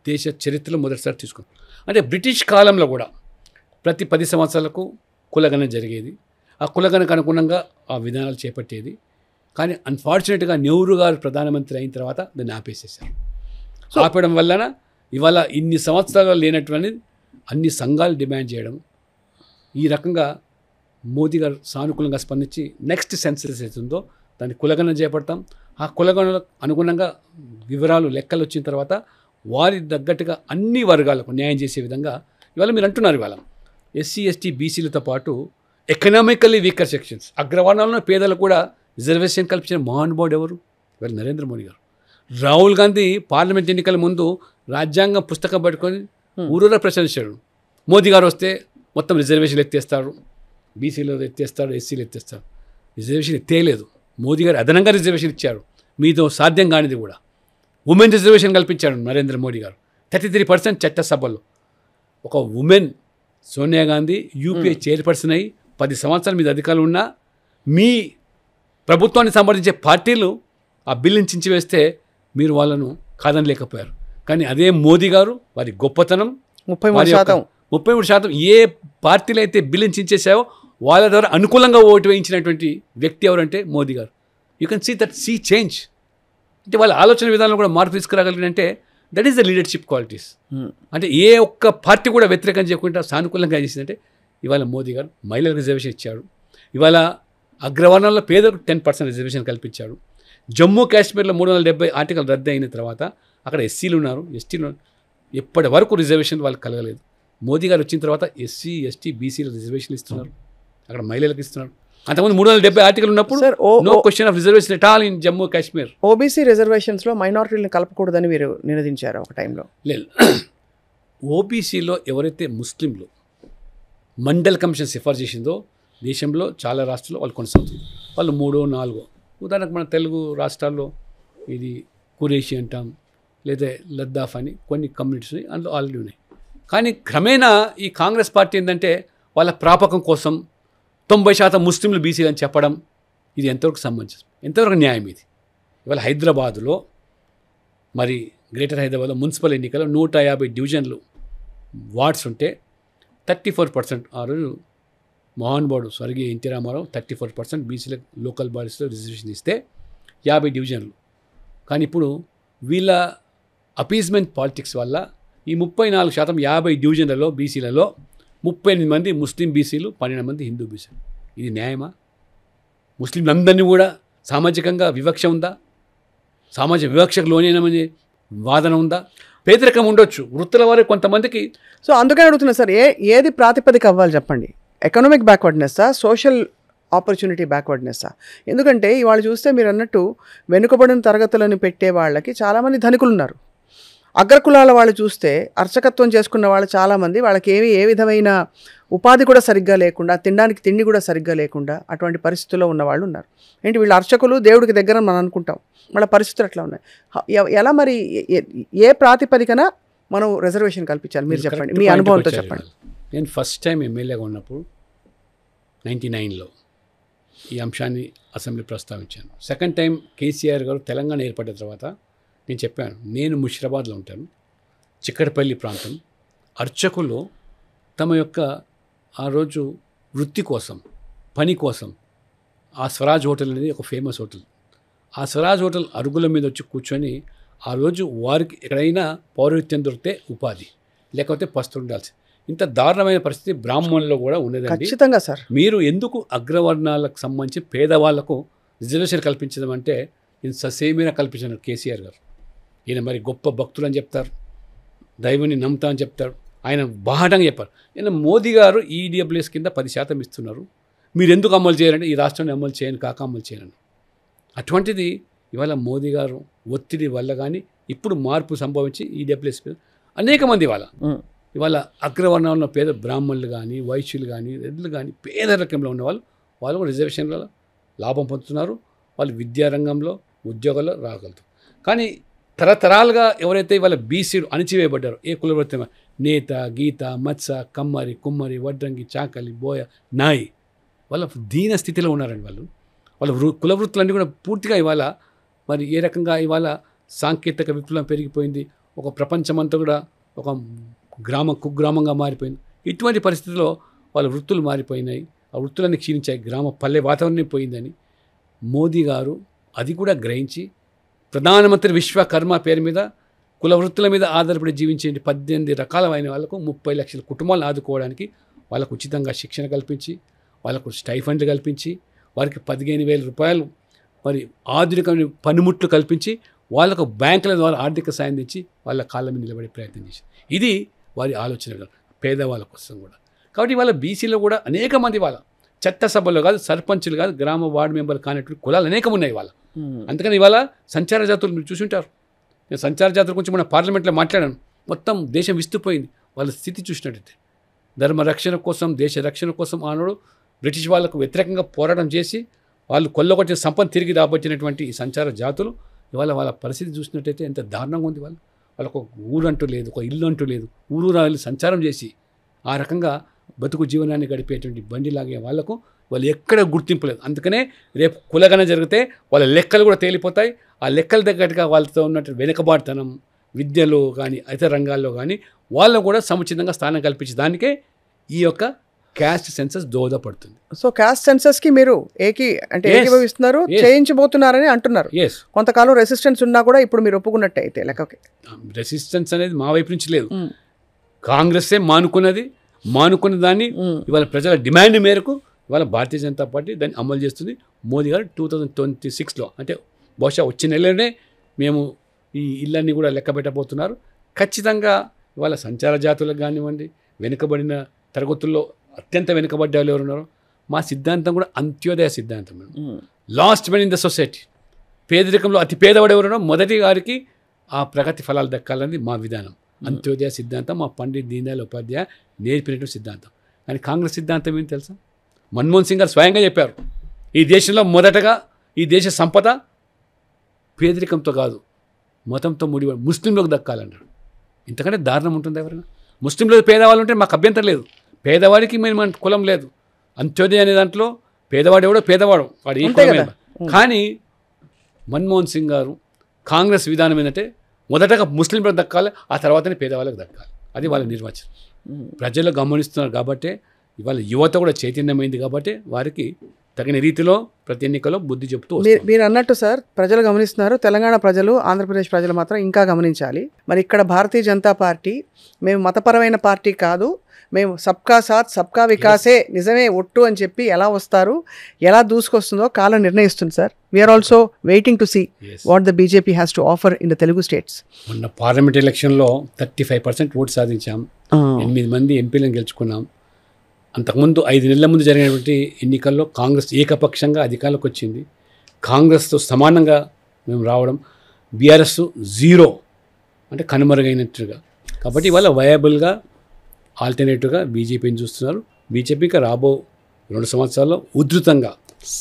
దేశ చరిత్రలో మొదటిసారి తీసుకున్నారు. అంటే బ్రిటిష్ కాలంలో కూడా ప్రతి 10 సంవత్సరాలకు కులగణన జరిగేది. ఆ కులగణకు అనుగుణంగా ఆ విధానాలు చేపట్టేది. కానీ అన్ఫార్చునేట్గా నెహ్రూ గారు ప్రధానమంత్రి అయిన తర్వాత దాన్ని ఆపేసేశారు. ఆపడం వలన ఇవాళ ఇన్ని సంవత్సరాలు లేనటువంటి అన్ని సంఘాలు డిమాండ్ చేయడం, ఈ రకంగా మోదీ గారు సానుకూలంగా స్పందించి నెక్స్ట్ సెన్సస్ అవుతుందో దాన్ని కులగణన చేపడతాం. ఆ కులగణనకు అనుగుణంగా వివరాలు లెక్కలు వచ్చిన తర్వాత వారి తగ్గట్టుగా అన్ని వర్గాలకు న్యాయం చేసే విధంగా ఇవాళ మీరు అంటున్నారు. ఇవాళ ఎస్సీ ఎస్టీ బీసీలతో పాటు ఎకనామికల్లీ వీకర్ సెక్షన్స్ అగ్రవర్ణాలను పేదలకు కూడా రిజర్వేషన్ కల్పించిన మహానుభావుడు ఎవరు? ఇవాళ నరేంద్ర మోడీ గారు. రాహుల్ గాంధీ పార్లమెంట్ ఎన్నికల ముందు రాజ్యాంగం పుస్తకం పట్టుకొని ఊరూరా ప్రశ్నించాడు. మోదీ గారు వస్తే మొత్తం రిజర్వేషన్లు ఎత్తేస్తారు, బీసీలో ఎత్తేస్తారు, ఎస్సీలు ఎత్తేస్తారు. రిజర్వేషన్ ఎత్తేయలేదు. మోదీ గారు అదనంగా రిజర్వేషన్ ఇచ్చారు. మీతో సాధ్యం కానిది కూడా ఉమెన్ రిజర్వేషన్ కల్పించాడు నరేంద్ర మోడీ గారు. 33% చట్టసభలో ఒక women Sonia Gandhi UPA chairperson అయ్యి 10 సంవత్సరాల మీద అధికారులు ఉన్నా మీ ప్రభుత్వాన్ని సంప్రదించే పార్టీలు ఆ బిల్లుని చించివేస్తే మీరు వాళ్ళను కాదనలేకపోయారు. కానీ అదే మోదీ గారు వారి గొప్పతనం 33% ఏ పార్టీలు అయితే బిల్లుని చించేసావో వాళ్ళ ద్వారా అనుకూలంగా ఓటు వేయించినటువంటి వ్యక్తి ఎవరంటే మోదీ గారు. You can see that see change. అంటే వాళ్ళ ఆలోచన విధానంలో కూడా మార్పు తీసుకురాగలిగినంటే that is the leadership qualities. అంటే ఏ ఒక్క పార్టీ కూడా వ్యతిరేకం చేయకుండా సానుకూలంగా చేసిందంటే ఇవాళ మోదీ గారు మహిళలకు రిజర్వేషన్ ఇచ్చాడు. ఇవాళ అగ్రవర్ణాల్లో పేదలకు 10% రిజర్వేషన్ కల్పించాడు. జమ్మూ కాశ్మీర్లో 370 ఆర్టికల్ రద్దు అయిన తర్వాత అక్కడ ఎస్సీలు ఉన్నారు, ఎస్టీలు ఉన్నారు. ఎప్పటి వరకు రిజర్వేషన్ వాళ్ళకి కలగలేదు. మోదీ గారు వచ్చిన తర్వాత ఎస్సీ ఎస్టీ బీసీలు రిజర్వేషన్లు ఇస్తున్నారు, అక్కడ మహిళలకు ఇస్తున్నారు. అంతకుముందు 370 ఆర్టికల్ ఉన్నప్పుడు no question of reservation at all in Jammu Kashmir. OBC రిజర్వేషన్స్లో మైనారిటీలను కలపకూడదని మీరు నినదించారు ఒక టైంలో. లేదు, ఓబీసీలో ఎవరైతే ముస్లింలు మండల్ కమిషన్ సిఫార్సు చేసిందో దేశంలో చాలా రాష్ట్రాల్లో వాళ్ళు కొనసాగుతుంది. వాళ్ళు 3-4 ఉదాహరణకు మన తెలుగు రాష్ట్రాల్లో ఇది కురేషి అంటాం, లేదా లద్దాఫ్ అని కొన్ని కమ్యూనిటీస్ అందులో ఆల్రెడీ ఉన్నాయి. కానీ క్రమేణా ఈ కాంగ్రెస్ పార్టీ ఏంటంటే వాళ్ళ ప్రాపకం కోసం 90% ముస్లింలు బీసీలు అని చెప్పడం, ఇది ఎంతవరకు సమంజసం, ఎంతవరకు న్యాయం ఇది? ఇవాళ హైదరాబాదులో మరి గ్రేటర్ హైదరాబాద్లో మున్సిపల్ ఎన్నికల్లో 150 డివిజన్లు వార్డ్స్ ఉంటే 34% ఆ రోజు మోహన్ బాబు స్వర్గీయ ఎన్టీ రామారావు 34% బీసీల లోకల్ బాడీస్లో రిజర్వేషన్ ఇస్తే 50 డివిజన్లు. కానీ ఇప్పుడు వీళ్ళ అపీజ్మెంట్ పాలిటిక్స్ వల్ల ఈ 34% 50 డివిజన్లలో బీసీలలో 38 మంది ముస్లిం బీసీలు, 12 మంది హిందూ బీసీలు. ఇది న్యాయమా? ముస్లింలందరినీ కూడా సామాజికంగా వివక్ష ఉందా? సామాజిక వివక్షకు లోనేనమని వాదన ఉందా? పేదరికం ఉండొచ్చు వృత్తుల వారికి కొంతమందికి. సో అందుకని అడుగుతున్నా సార్, ఏది ప్రాతిపదిక అవ్వాలి చెప్పండి? ఎకనామిక్ బ్యాక్వర్డ్నెస్సా, సోషల్ ఆపర్చునిటీ బ్యాక్వర్డ్నెస్సా? ఎందుకంటే ఇవాళ చూస్తే మీరు అన్నట్టు వెనుకబడిన తరగతులను పెట్టే వాళ్ళకి చాలామంది ధనికులు ఉన్నారు. అగ్రకులాల వాళ్ళు చూస్తే అర్చకత్వం చేసుకున్న వాళ్ళు చాలామంది, వాళ్ళకి ఏ విధమైన ఉపాధి కూడా సరిగ్గా లేకుండా, తినడానికి తిండి కూడా సరిగ్గా లేకుండా అటువంటి పరిస్థితుల్లో ఉన్న వాళ్ళు ఉన్నారు. ఏంటి వీళ్ళు అర్చకులు, దేవుడికి దగ్గర మనం అనుకుంటాం, వాళ్ళ పరిస్థితులు అట్లా ఉన్నాయి. ఎలా మరి ఏ ప్రాతిపదికన మనం రిజర్వేషన్ కల్పించాలి? మీరు చెప్పండి, మీ అనుభవంతో చెప్పండి. నేను ఫస్ట్ టైం ఎమ్మెల్యేగా ఉన్నప్పుడు 99లో ఈ అంశాన్ని అసెంబ్లీ ప్రస్తావించాను. సెకండ్ టైం కేసీఆర్ గారు తెలంగాణ ఏర్పడిన తర్వాత నేను చెప్పాను, నేను ముషిరాబాద్లో ఉంటాను, చిక్కడపల్లి ప్రాంతం. అర్చకులు తమ యొక్క ఆ రోజు వృత్తి కోసం, పని కోసం ఆ స్వరాజ్ హోటల్ అనేది ఒక ఫేమస్ హోటల్. ఆ స్వరాజ్ హోటల్ అరుగుల మీద వచ్చి కూర్చొని ఆ రోజు వారికి ఎక్కడైనా పౌరహిత్యం దొరికితే ఉపాధి, లేకపోతే పస్తు ఉండాల్సి. ఇంత దారుణమైన పరిస్థితి బ్రాహ్మణుల్లో కూడా ఉండేదండి. ఖచ్చితంగా సార్. మీరు ఎందుకు అగ్రవర్ణాలకు సంబంధించి పేదవాళ్లకు రిజర్వేషన్ కల్పించడం అంటే ఈయన ససేమిరా కల్పించారు కేసీఆర్ గారు. ఈయన మరి గొప్ప భక్తులు అని చెప్తారు, దైవాన్ని నమ్ముతా అని చెప్తారు, ఆయన బాహటంగా చెప్పారు. ఈయన మోదీ గారు ఈడబ్ల్యూఎస్ కింద 10% ఇస్తున్నారు, మీరు ఎందుకు అమలు చేయాలంటే ఈ రాష్ట్రాన్ని అమలు చేయను కాక అమలు చేయను. అటువంటిది ఇవాళ మోదీ గారు ఒత్తిడి వల్ల కానీ ఇప్పుడు మార్పు సంభవించి ఈడబ్ల్యూఎస్ అనేక మంది ఇవాళ అగ్రవర్ణంలో పేద బ్రాహ్మణులు కానీ, వైశ్యులు కానీ, రెడ్లు కానీ, పేద రకంలో ఉన్నవాళ్ళు వాళ్ళు కూడా రిజర్వేషన్లలో లాభం పొందుతున్నారు. వాళ్ళు విద్యారంగంలో, ఉద్యోగాల్లో రాగలుగుతారు. కానీ తరతరాలుగా ఎవరైతే ఇవాళ బీసీలు అణిచివేయబడ్డారో, ఏ కులవృత్తి, నేత, గీత, మత్స, కమ్మరి, కుమ్మరి, వడ్రంగి, చాకలి, బోయ, నాయి, వాళ్ళ దీన స్థితిలో ఉన్నారండి. వాళ్ళ కులవృత్తులన్నీ కూడా పూర్తిగా ఇవాళ మరి ఏ రకంగా ఇవాళ సాంకేతిక విప్లవం పెరిగిపోయింది, ఒక ప్రపంచమంతా కూడా ఒక కుగ్రామంగా మారిపోయింది. ఇటువంటి పరిస్థితుల్లో వాళ్ళ వృత్తులు మారిపోయినాయి, ఆ వృత్తులన్నీ క్షీణించాయి, పల్లె వాతావరణం పోయిందని మోదీ గారు అది కూడా గ్రహించి ప్రధానమంత్రి విశ్వకర్మ పేరు మీద కుల వృత్తుల మీద ఆధారపడి జీవించే 18 రకాలైన వాళ్ళకు 30 లక్షల కుటుంబాలను ఆదుకోవడానికి వాళ్ళకు ఉచితంగా శిక్షణ కల్పించి, వాళ్ళకు స్టైఫండ్లు కల్పించి, వారికి 15,000 రూపాయలు మరి ఆధునికమైన పనిముట్లు కల్పించి, వాళ్ళకు బ్యాంకుల ద్వారా ఆర్థిక సాయం తెచ్చి వాళ్ళ కాళ్ళ మీద నిలబడే ప్రయత్నం చేసి, ఇది వారి ఆలోచన పేదవాళ్ళ కోసం కూడా. కాబట్టి వాళ్ళ బీసీలో కూడా అనేక మంది వాళ్ళ చట్టసభలో కాదు, సర్పంచులు కాదు, గ్రామ వార్డు మెంబర్లు కానటువంటి కులాలు అనేకం ఉన్నాయి వాళ్ళ. అందుకని ఇవాళ సంచార జాతులు మీరు చూసుంటారు. నేను సంచార జాతుల గురించి మన పార్లమెంట్లో మాట్లాడాను. మొత్తం దేశం విస్తుపోయింది వాళ్ళ స్థితి చూసినట్టయితే. ధర్మ రక్షణ కోసం, దేశ రక్షణ కోసం ఆనాడు బ్రిటిష్ వాళ్ళకు వ్యతిరేకంగా పోరాటం చేసి వాళ్ళు కొల్లగొట్టిన సంపద తిరిగి రాబట్టినటువంటి ఈ సంచార జాతులు ఇవాళ వాళ్ళ పరిస్థితి చూసినట్టయితే ఎంత దారుణంగా ఉంది. వాళ్ళకు ఒక ఊరు అంటూ లేదు, ఒక ఇల్లు అంటూ లేదు, ఊరు రాళ్ళు సంచారం చేసి ఆ రకంగా బతుకు జీవనాన్ని గడిపేటువంటి బండిలాగే వాళ్ళకు వాళ్ళు ఎక్కడ గుర్తింపు లేదు. అందుకనే రేపు కులగన జరిగితే వాళ్ళ లెక్కలు కూడా తేలిపోతాయి. ఆ లెక్కల తగ్గట్టుగా వాళ్ళతో ఉన్నట్టు వెనుకబాటుతనం విద్యలో కానీ ఇతర రంగాల్లో కానీ వాళ్ళకు కూడా సముచితంగా స్థానం కల్పించే దానికే ఈ యొక్క క్యాస్ట్ సెన్సస్ దోహదపడుతుంది. సో క్యాస్ట్ సెన్సస్కి మీరు ఏకీభవిస్తున్నారు, చేయించబోతున్నారని అంటున్నారు. కొంతకాలం రెసిస్టెన్స్ ఉన్నా కూడా ఇప్పుడు మీరు ఒప్పుకున్నట్టే అయితే లెక్కకి. రెసిస్టెన్స్ అనేది మా వైపు నుంచి లేదు, కాంగ్రెస్సే మానుకున్న దాన్ని ఇవాళ ప్రజల డిమాండ్ మేరకు ఇవాళ భారతీయ జనతా పార్టీ దాన్ని అమలు చేస్తుంది. మోదీ గారు 2026లో అంటే బహుశా వచ్చే నెలలోనే మేము ఈ ఇళ్ళన్నీ కూడా లెక్క పెట్టబోతున్నారు. ఖచ్చితంగా ఇవాళ సంచార జాతులకు కానివ్వండి, వెనుకబడిన తరగతుల్లో అత్యంత వెనుకబడ్డ వాళ్ళు ఎవరు ఉన్నారో మా సిద్ధాంతం కూడా అంత్యోదయ సిద్ధాంతం. Last men in the society, పేదరికంలో అతి పేదవాడు ఎవరునో మొదటి వారికి ఆ ప్రగతి ఫలాలు దక్కాలన్నది మా విధానం. అంత్యోదయ సిద్ధాంతం మా పండిత్ దీన్ దయాళ్ ఉపాధ్యాయ నేర్పినటువంటి సిద్ధాంతం. కానీ కాంగ్రెస్ సిద్ధాంతం ఏం తెలుసా? మన్మోహన్ సింగ్ గారు స్వయంగా చెప్పారు, ఈ దేశంలో మొదటగా ఈ దేశ సంపద పేదరికంతో కాదు మతంతో ముడిపడి ముస్లింలకు దక్కాలన్నాడు. ఇంతకంటే దారుణం ఉంటుంది ఎవరైనా? ముస్లింలు పేదవాళ్ళు ఉంటే మాకు అభ్యంతరం లేదు. పేదవాడికి మేము మన కులం లేదు. అంత్యోదయ అనే దాంట్లో పేదవాడు ఎవడో పేదవాడు, వాడు ఈ కులమే. కానీ మన్మోహన్ సింగ్ గారు కాంగ్రెస్ విధానం ఏంటంటే మొదటగా ముస్లింలకు దక్కాలి, ఆ తర్వాతనే పేదవాళ్ళకి దక్కాలి. అది వాళ్ళ నిర్వచనం. ప్రజలు గమనిస్తున్నారు కాబట్టి, ఇవాళ యువత కూడా చైతన్యమైంది కాబట్టి వారికి తగిన రీతిలో ప్రతి ఎన్నికలో బుద్ధి చెప్తూ మీరు అన్నట్టు సార్, ప్రజలు గమనిస్తున్నారు. తెలంగాణ ప్రజలు, ఆంధ్రప్రదేశ్ ప్రజలు మాత్రం ఇంకా గమనించాలి. మరి ఇక్కడ భారతీయ జనతా పార్టీ మేము మతపరమైన పార్టీ కాదు, మేము సబ్కా సాత్ సబ్కా వికాసే నిజమే ఒట్టు అని చెప్పి ఎలా వస్తారు, ఎలా దూసుకొస్తుందో కాలం నిర్ణయిస్తుంది sir. We are also waiting to see what the BJP has to offer in the Telugu states. మొన్న పార్లమెంట్ ఎలక్షన్లో 35% ఓటు సాధించాం, 8 మంది ఎంపీలను గెలుచుకున్నాం. అంతకుముందు 5 నెలల ముందు జరిగినటువంటి ఎన్నికల్లో కాంగ్రెస్ ఏకపక్షంగా అధికారంలోకి వచ్చింది. కాంగ్రెస్తో సమానంగా మేము రావడం, బీఆర్ఎస్ 0 అంటే కనుమరుగైనట్టుగా. కాబట్టి ఇవాళ వయబుల్గా ఆల్టర్నేటివ్గా బీజేపీని చూస్తున్నారు. బీజేపీకి రాబో 2 సంవత్సరాల్లో ఉధృతంగా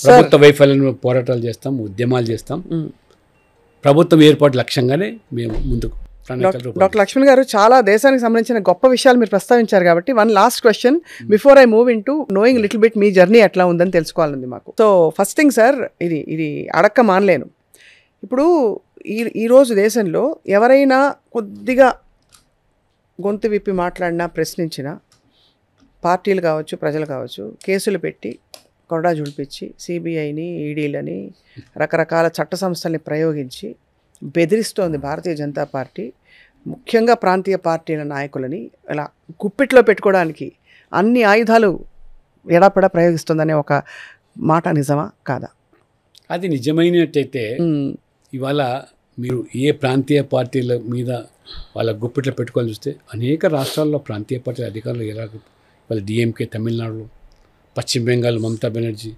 ప్రభుత్వ వైఫల్యాన్ని పోరాటాలు చేస్తాం, ఉద్యమాలు చేస్తాం. ప్రభుత్వం ఏర్పాటు లక్ష్యంగానే మేము ముందుకు. డాక్టర్ లక్ష్మణ్ గారు, చాలా దేశానికి సంబంధించిన గొప్ప విషయాలు మీరు ప్రస్తావించారు కాబట్టి one last question before I move in to knowing little bit me journey ఎట్లా ఉందని తెలుసుకోవాలండి మాకు. సో ఫస్ట్ థింగ్ సార్, ఇది అడక్క మానలేను. ఇప్పుడు ఈరోజు దేశంలో ఎవరైనా కొద్దిగా గొంతు విప్పి మాట్లాడినా, ప్రశ్నించినా, పార్టీలు కావచ్చు, ప్రజలు కావచ్చు, కేసులు పెట్టి కొరడా జుడిపించి సిబిఐని, ఈడీలని, రకరకాల చట్ట సంస్థల్ని ప్రయోగించి బెదిరిస్తోంది భారతీయ జనతా పార్టీ. ముఖ్యంగా ప్రాంతీయ పార్టీల నాయకులని ఇలా గుప్పిట్లో పెట్టుకోవడానికి అన్ని ఆయుధాలు ఎడాపెడా ప్రయోగిస్తుందనే ఒక మాట నిజమా కాదా? అది నిజమైనట్టయితే ఇవాళ మీరు ఏ ప్రాంతీయ పార్టీల మీద వాళ్ళ గుప్పిట్లో పెట్టుకోవాలని చూస్తే అనేక రాష్ట్రాల్లో ప్రాంతీయ పార్టీల అధికారులు ఎలా వాళ్ళ డిఎంకే తమిళనాడులో, పశ్చిమ బెంగాల్ మమతా బెనర్జీ,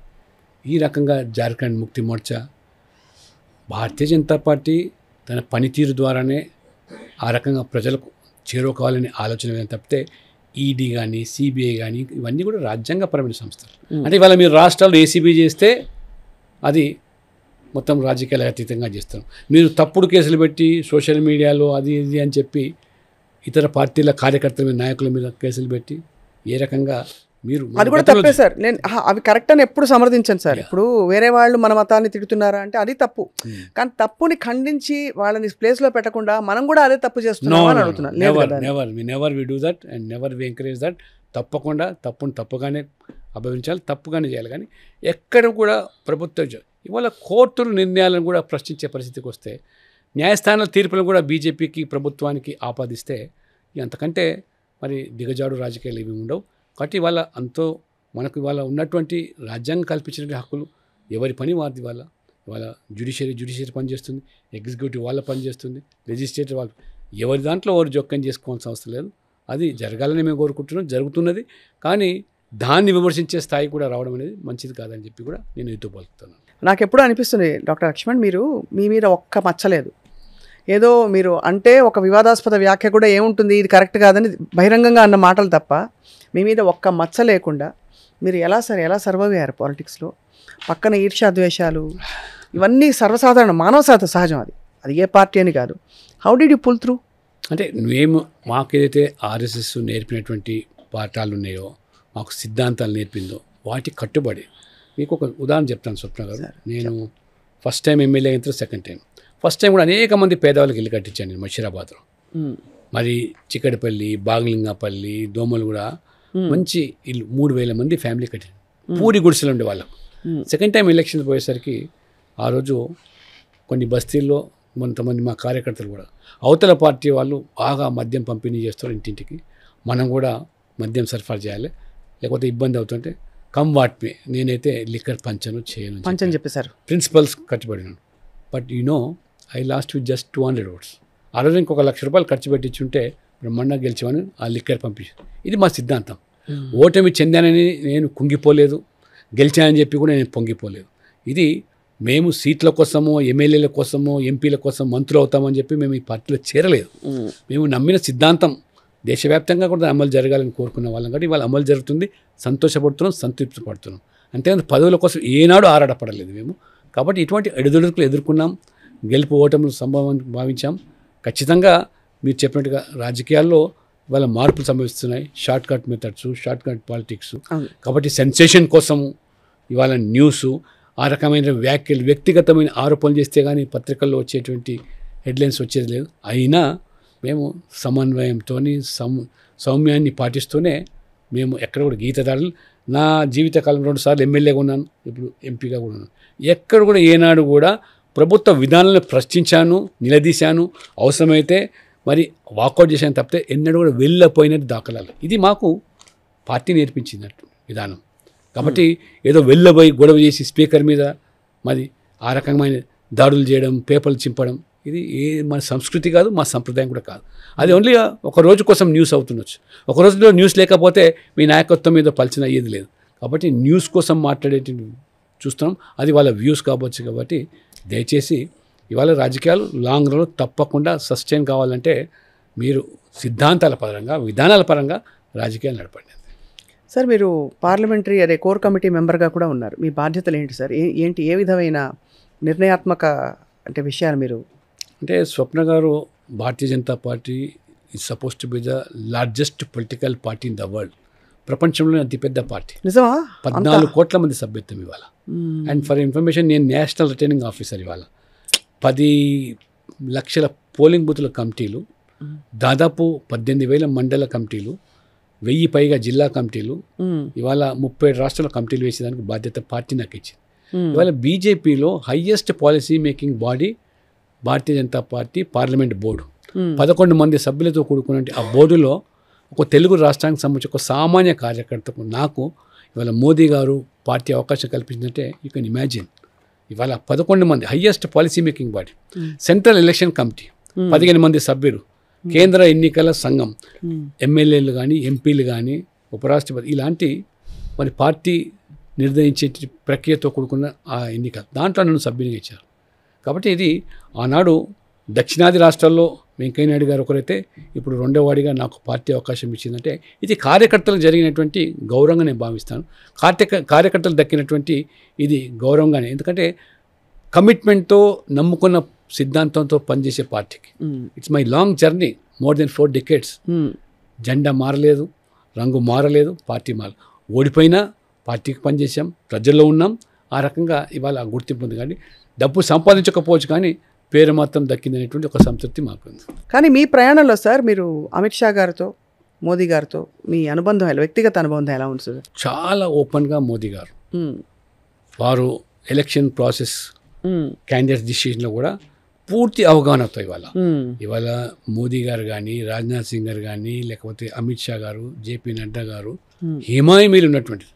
ఈ రకంగా జార్ఖండ్ ముక్తి మోర్చా. భారతీయ జనతా పార్టీ తన పనితీరు ద్వారానే ఆ రకంగా ప్రజలకు చేరుకోవాలనే ఆలోచన తప్పితే ఈడీ కానీ సిబిఐ కానీ ఇవన్నీ కూడా రాజ్యాంగపరమైన సంస్థలు. అంటే ఇవాళ మీరు రాష్ట్రాల్లో ఏసీబీ చేస్తే అది మొత్తం రాజకీయాలకు అతీతంగా చేస్తారు. మీరు తప్పుడు కేసులు పెట్టి సోషల్ మీడియాలో అది ఇది అని చెప్పి ఇతర పార్టీల కార్యకర్తల మీద, నాయకుల మీద కేసులు పెట్టి ఏ రకంగా మీరు అది కూడా తప్పే సార్. నేను అవి కరెక్ట్ అని ఎప్పుడు సమర్థించాను సార్. ఇప్పుడు వేరే వాళ్ళు మన మతాన్ని తిడుతున్నారా అంటే అది తప్పు. కానీ తప్పుని ఖండించి వాళ్ళని ప్లేస్లో పెట్టకుండా మనం కూడా అదే తప్పు చేస్తున్నాం అని అడుగుతున్నాను. Never we do that and never we encourage that. తప్పకుండా తప్పుని తప్పుగానే అభివర్ణించాలి, తప్పుగానే చేయాలి. కానీ ఎక్కడ కూడా ప్రభుత్వం ఇవాళ కోర్టుల నిర్ణయాలను కూడా ప్రశ్నించే పరిస్థితికి వస్తే, న్యాయస్థానాల తీర్పులను కూడా బీజేపీకి ప్రభుత్వానికి ఆపాదిస్తే అంతకంటే మరి దిగజాడు రాజకీయాలు ఏమి ఉండవు. కాబట్టి ఇవాళ అంతో మనకు ఇవాళ ఉన్నటువంటి రాజ్యాంగం కల్పించినటువంటి హక్కులు ఎవరి పని వారిది. ఇవాళ జ్యుడిషియరీ పనిచేస్తుంది, ఎగ్జిక్యూటివ్ వాళ్ళ పనిచేస్తుంది, లెజిస్లేటివ్ వాళ్ళు, ఎవరి దాంట్లో ఎవరు జోక్యం చేసుకోవాల్సిన అవసరం లేదు. అది జరగాలని మేము కోరుకుంటున్నాం, జరుగుతున్నది. కానీ దాన్ని విమర్శించే స్థాయి కూడా రావడం అనేది మంచిది కాదని చెప్పి కూడా నేను ఎదురు పలుకుతున్నాను. నాకు ఎప్పుడూ అనిపిస్తుంది డాక్టర్ లక్ష్మణ్, మీ మీద ఒక్క మచ్చలేదు. ఏదో మీరు అంటే ఒక వివాదాస్పద వ్యాఖ్య కూడా ఏముంటుంది, ఇది కరెక్ట్ కాదని బహిరంగంగా అన్న మాటలు తప్ప మీ మీద ఒక్క మచ్చ లేకుండా మీరు ఎలా సర్వైవ్ అయ్యారు పాలిటిక్స్లో? పక్కన ఈర్ష్యాద్వేషాలు ఇవన్నీ సర్వసాధారణం, మానవ సహజం. అది ఏ పార్టీ అని కాదు. How did you pull through? అంటే మాకేదైతే ఆర్ఎస్ఎస్ నేర్పినటువంటి పాఠాలు ఉన్నాయో, మాకు సిద్ధాంతాలు నేర్పిందో వాటికి కట్టుబడి మీకు ఒక ఉదాహరణ చెప్తాను స్వప్న గారు. నేను ఫస్ట్ టైం ఎమ్మెల్యే అయిన సెకండ్ టైం, ఫస్ట్ టైం కూడా అనేక మంది పేదవాళ్ళకి ఇల్లు కట్టించాను నేను మషీరాబాద్లో. మరి చిక్కడపల్లి, బాగలింగపల్లి, దోమలు కూడా మంచి ఇల్లు 3,000 మంది ఫ్యామిలీ కట్టింది. పూరి గుడిసెలు ఉండే వాళ్ళకు. సెకండ్ టైం ఎలక్షన్ పోయేసరికి ఆ రోజు కొన్ని బస్తీల్లో కొంతమంది మా కార్యకర్తలు కూడా అవతల పార్టీ వాళ్ళు బాగా మద్యం పంపిణీ చేస్తారు ఇంటింటికి, మనం కూడా మద్యం సరఫరా చేయాలి లేకపోతే ఇబ్బంది అవుతుంటే కమ్ వాట్ మే, నేనైతే లిక్కర్ చేయను చెప్పేశారు. ప్రిన్సిపల్స్ కట్టుబడినాను. But I lost with just 200 votes. ఆ రోజు ఇంకొక ₹1,00,000 ఖర్చు పెట్టించుంటే బ్రహ్మాండంగా గెలిచామని ఆ లిక్కర్ పంపించాను. ఇది మా సిద్ధాంతం. ఓటమి చెందానని నేను కుంగిపోలేదు, గెలిచానని చెప్పి కూడా నేను పొంగిపోలేదు. ఇది మేము సీట్ల కోసమో, ఎమ్మెల్యేల కోసమో, ఎంపీల కోసం మంత్రులు అవుతామని చెప్పి మేము ఈ పార్టీలో చేరలేదు. మేము నమ్మిన సిద్ధాంతం దేశవ్యాప్తంగా కూడా అమలు జరగాలని కోరుకున్న వాళ్ళం. కాబట్టి ఇవాళ అమలు జరుగుతుంది, సంతోషపడుతున్నాం, సంతృప్తి పడుతున్నాం. అంతేకాదు పదవుల కోసం ఏనాడు ఆరాటపడలేదు మేము. కాబట్టి ఇటువంటి ఎడుదొడుకులు ఎదుర్కొన్నాం, గెలుపు ఓటములు సంభవం భావించాం. ఖచ్చితంగా మీరు చెప్పినట్టుగా రాజకీయాల్లో ఇవాళ మార్పులు సంభవిస్తున్నాయి. Short cut methods, short cut politics. అవును. కాబట్టి సెన్సేషన్ కోసం ఇవాళ న్యూస్, ఆ రకమైన వ్యాఖ్యలు, వ్యక్తిగతమైన ఆరోపణలు చేస్తే కానీ పత్రికల్లో వచ్చేటువంటి హెడ్లైన్స్ వచ్చేది లేదు. అయినా మేము సమన్వయంతో సౌమ్యాన్ని పాటిస్తూనే మేము ఎక్కడ కూడా గీతదారులు. నా జీవితకాలం 2 సార్లు ఎమ్మెల్యేగా ఉన్నాను, ఇప్పుడు ఎంపీగా కూడా ఉన్నాను. ఎక్కడ కూడా ఏనాడు కూడా ప్రభుత్వ విధానాలను ప్రశ్నించాను, నిలదీశాను, అవసరమైతే మరి వాకౌట్ చేశాను తప్పితే ఎన్నడూ కూడా వెళ్ళపోయినట్టు దాఖలాలు. ఇది మాకు పార్టీ నేర్పించినట్టు విధానం. కాబట్టి ఏదో వెళ్ళబోయి గొడవ చేసి స్పీకర్ మీద మరి ఆ రకమైన దాడులు చేయడం, పేపర్లు చింపడం, ఇది మన సంస్కృతి కాదు, మా సంప్రదాయం కూడా కాదు. అది ఓన్లీ ఒక రోజు కోసం న్యూస్ అవుతుండొచ్చు. ఒక రోజులో న్యూస్ లేకపోతే మీ నాయకత్వం మీద పలిచిన అయ్యేది లేదు. కాబట్టి న్యూస్ కోసం మాట్లాడేటి చూస్తున్నాం, అది వాళ్ళ వ్యూస్ కావచ్చు. కాబట్టి దయచేసి ఇవాళ రాజకీయాలు లాంగ్ రన్లో తప్పకుండా సస్టైన్ కావాలంటే మీరు సిద్ధాంతాల పరంగా, విధానాల పరంగా రాజకీయాలు నడపండి. సార్, మీరు పార్లమెంటరీ కోర్ కమిటీ మెంబర్గా కూడా ఉన్నారు. మీ బాధ్యతలు ఏంటి సార్? ఏంటి ఏ విధమైన నిర్ణయాత్మక విషయాలు మీరు? అంటే స్వప్న గారు, Bharatiya Janata party is suppose to be the largest political party in the world. ప్రపంచంలోనే అతిపెద్ద పార్టీ. నిజమా? 14 కోట్ల మంది సభ్యత్వం ఇవాళ. అండ్ ఫర్ ఇన్ఫర్మేషన్, నేను నేషనల్ రిటర్నింగ్ ఆఫీసర్. ఇవాళ 10 లక్షల పోలింగ్ బూతుల కమిటీలు, దాదాపు 18,000 మండల కమిటీలు, 1000 పైగా జిల్లా కమిటీలు, ఇవాళ 37 రాష్ట్రాల కమిటీలు వేసేదానికి బాధ్యత పార్టీ నాకు ఇచ్చింది. ఇవాళ బీజేపీలో హైయెస్ట్ పాలసీ మేకింగ్ బాడీ భారతీయ జనతా పార్టీ పార్లమెంట్ బోర్డు. 11 మంది సభ్యులతో కూడుకున్న ఆ బోర్డులో ఒక తెలుగు రాష్ట్రానికి సంబంధించి ఒక సామాన్య కార్యకర్తకు నాకు ఇవాళ మోదీ గారు పార్టీ అవకాశం కల్పించిందంటే యూ కెన్ ఇమాజిన్. ఇవాళ 11 మంది highest policy making body, central election committee 15 మంది సభ్యులు, కేంద్ర ఎన్నికల సంఘం, ఎమ్మెల్యేలు కానీ, ఎంపీలు కానీ, ఉపరాష్ట్రపతి, ఇలాంటి మరి పార్టీ నిర్ణయించే ప్రక్రియతో కూడుకున్న ఆ ఎన్నిక, దాంట్లో నన్ను సభ్యునిగా ఇచ్చారు. కాబట్టి ఇది ఆనాడు దక్షిణాది రాష్ట్రాల్లో వెంకయ్యనాయుడు గారు ఒకరైతే ఇప్పుడు 2వ వాడిగా నాకు పార్టీ అవకాశం ఇచ్చిందంటే ఇది కార్యకర్తలకు జరిగినటువంటి గౌరవంగా నేను భావిస్తాను. కార్యకర్తలు దక్కినటువంటి ఇది గౌరవంగానే. ఎందుకంటే కమిట్మెంట్తో, నమ్ముకున్న సిద్ధాంతంతో పనిచేసే పార్టీకి it's my long journey, more than 4 decades. జెండా మారలేదు, రంగు మారలేదు, పార్టీ మారలేదు. ఓడిపోయినా పార్టీకి పనిచేసాం, ప్రజల్లో ఉన్నాం. ఆ రకంగా ఇవాళ గుర్తింపు ఉంది. కానీ డబ్బు సంపాదించకపోవచ్చు, కానీ పేరు మాత్రం దక్కిందనేటువంటి ఒక సంతృప్తి మాకు ఉంది. కానీ మీ ప్రయాణంలో సార్, మీరు అమిత్ షా గారితో, మోదీ గారితో మీ అనుబంధం, వ్యక్తిగత అనుబంధం ఎలా ఉంది సార్? చాలా ఓపెన్గా మోదీ గారు, వారు ఎలక్షన్ ప్రాసెస్, క్యాండిడేట్ డిసిషన్లో కూడా పూర్తి అవగాహనతో ఇవాళ మోదీ గారు కానీ, రాజ్నాథ్ సింగ్ గారు కానీ, లేకపోతే అమిత్ షా గారు, జేపీ నడ్డా గారు హిమాయమీలు ఉన్నటువంటి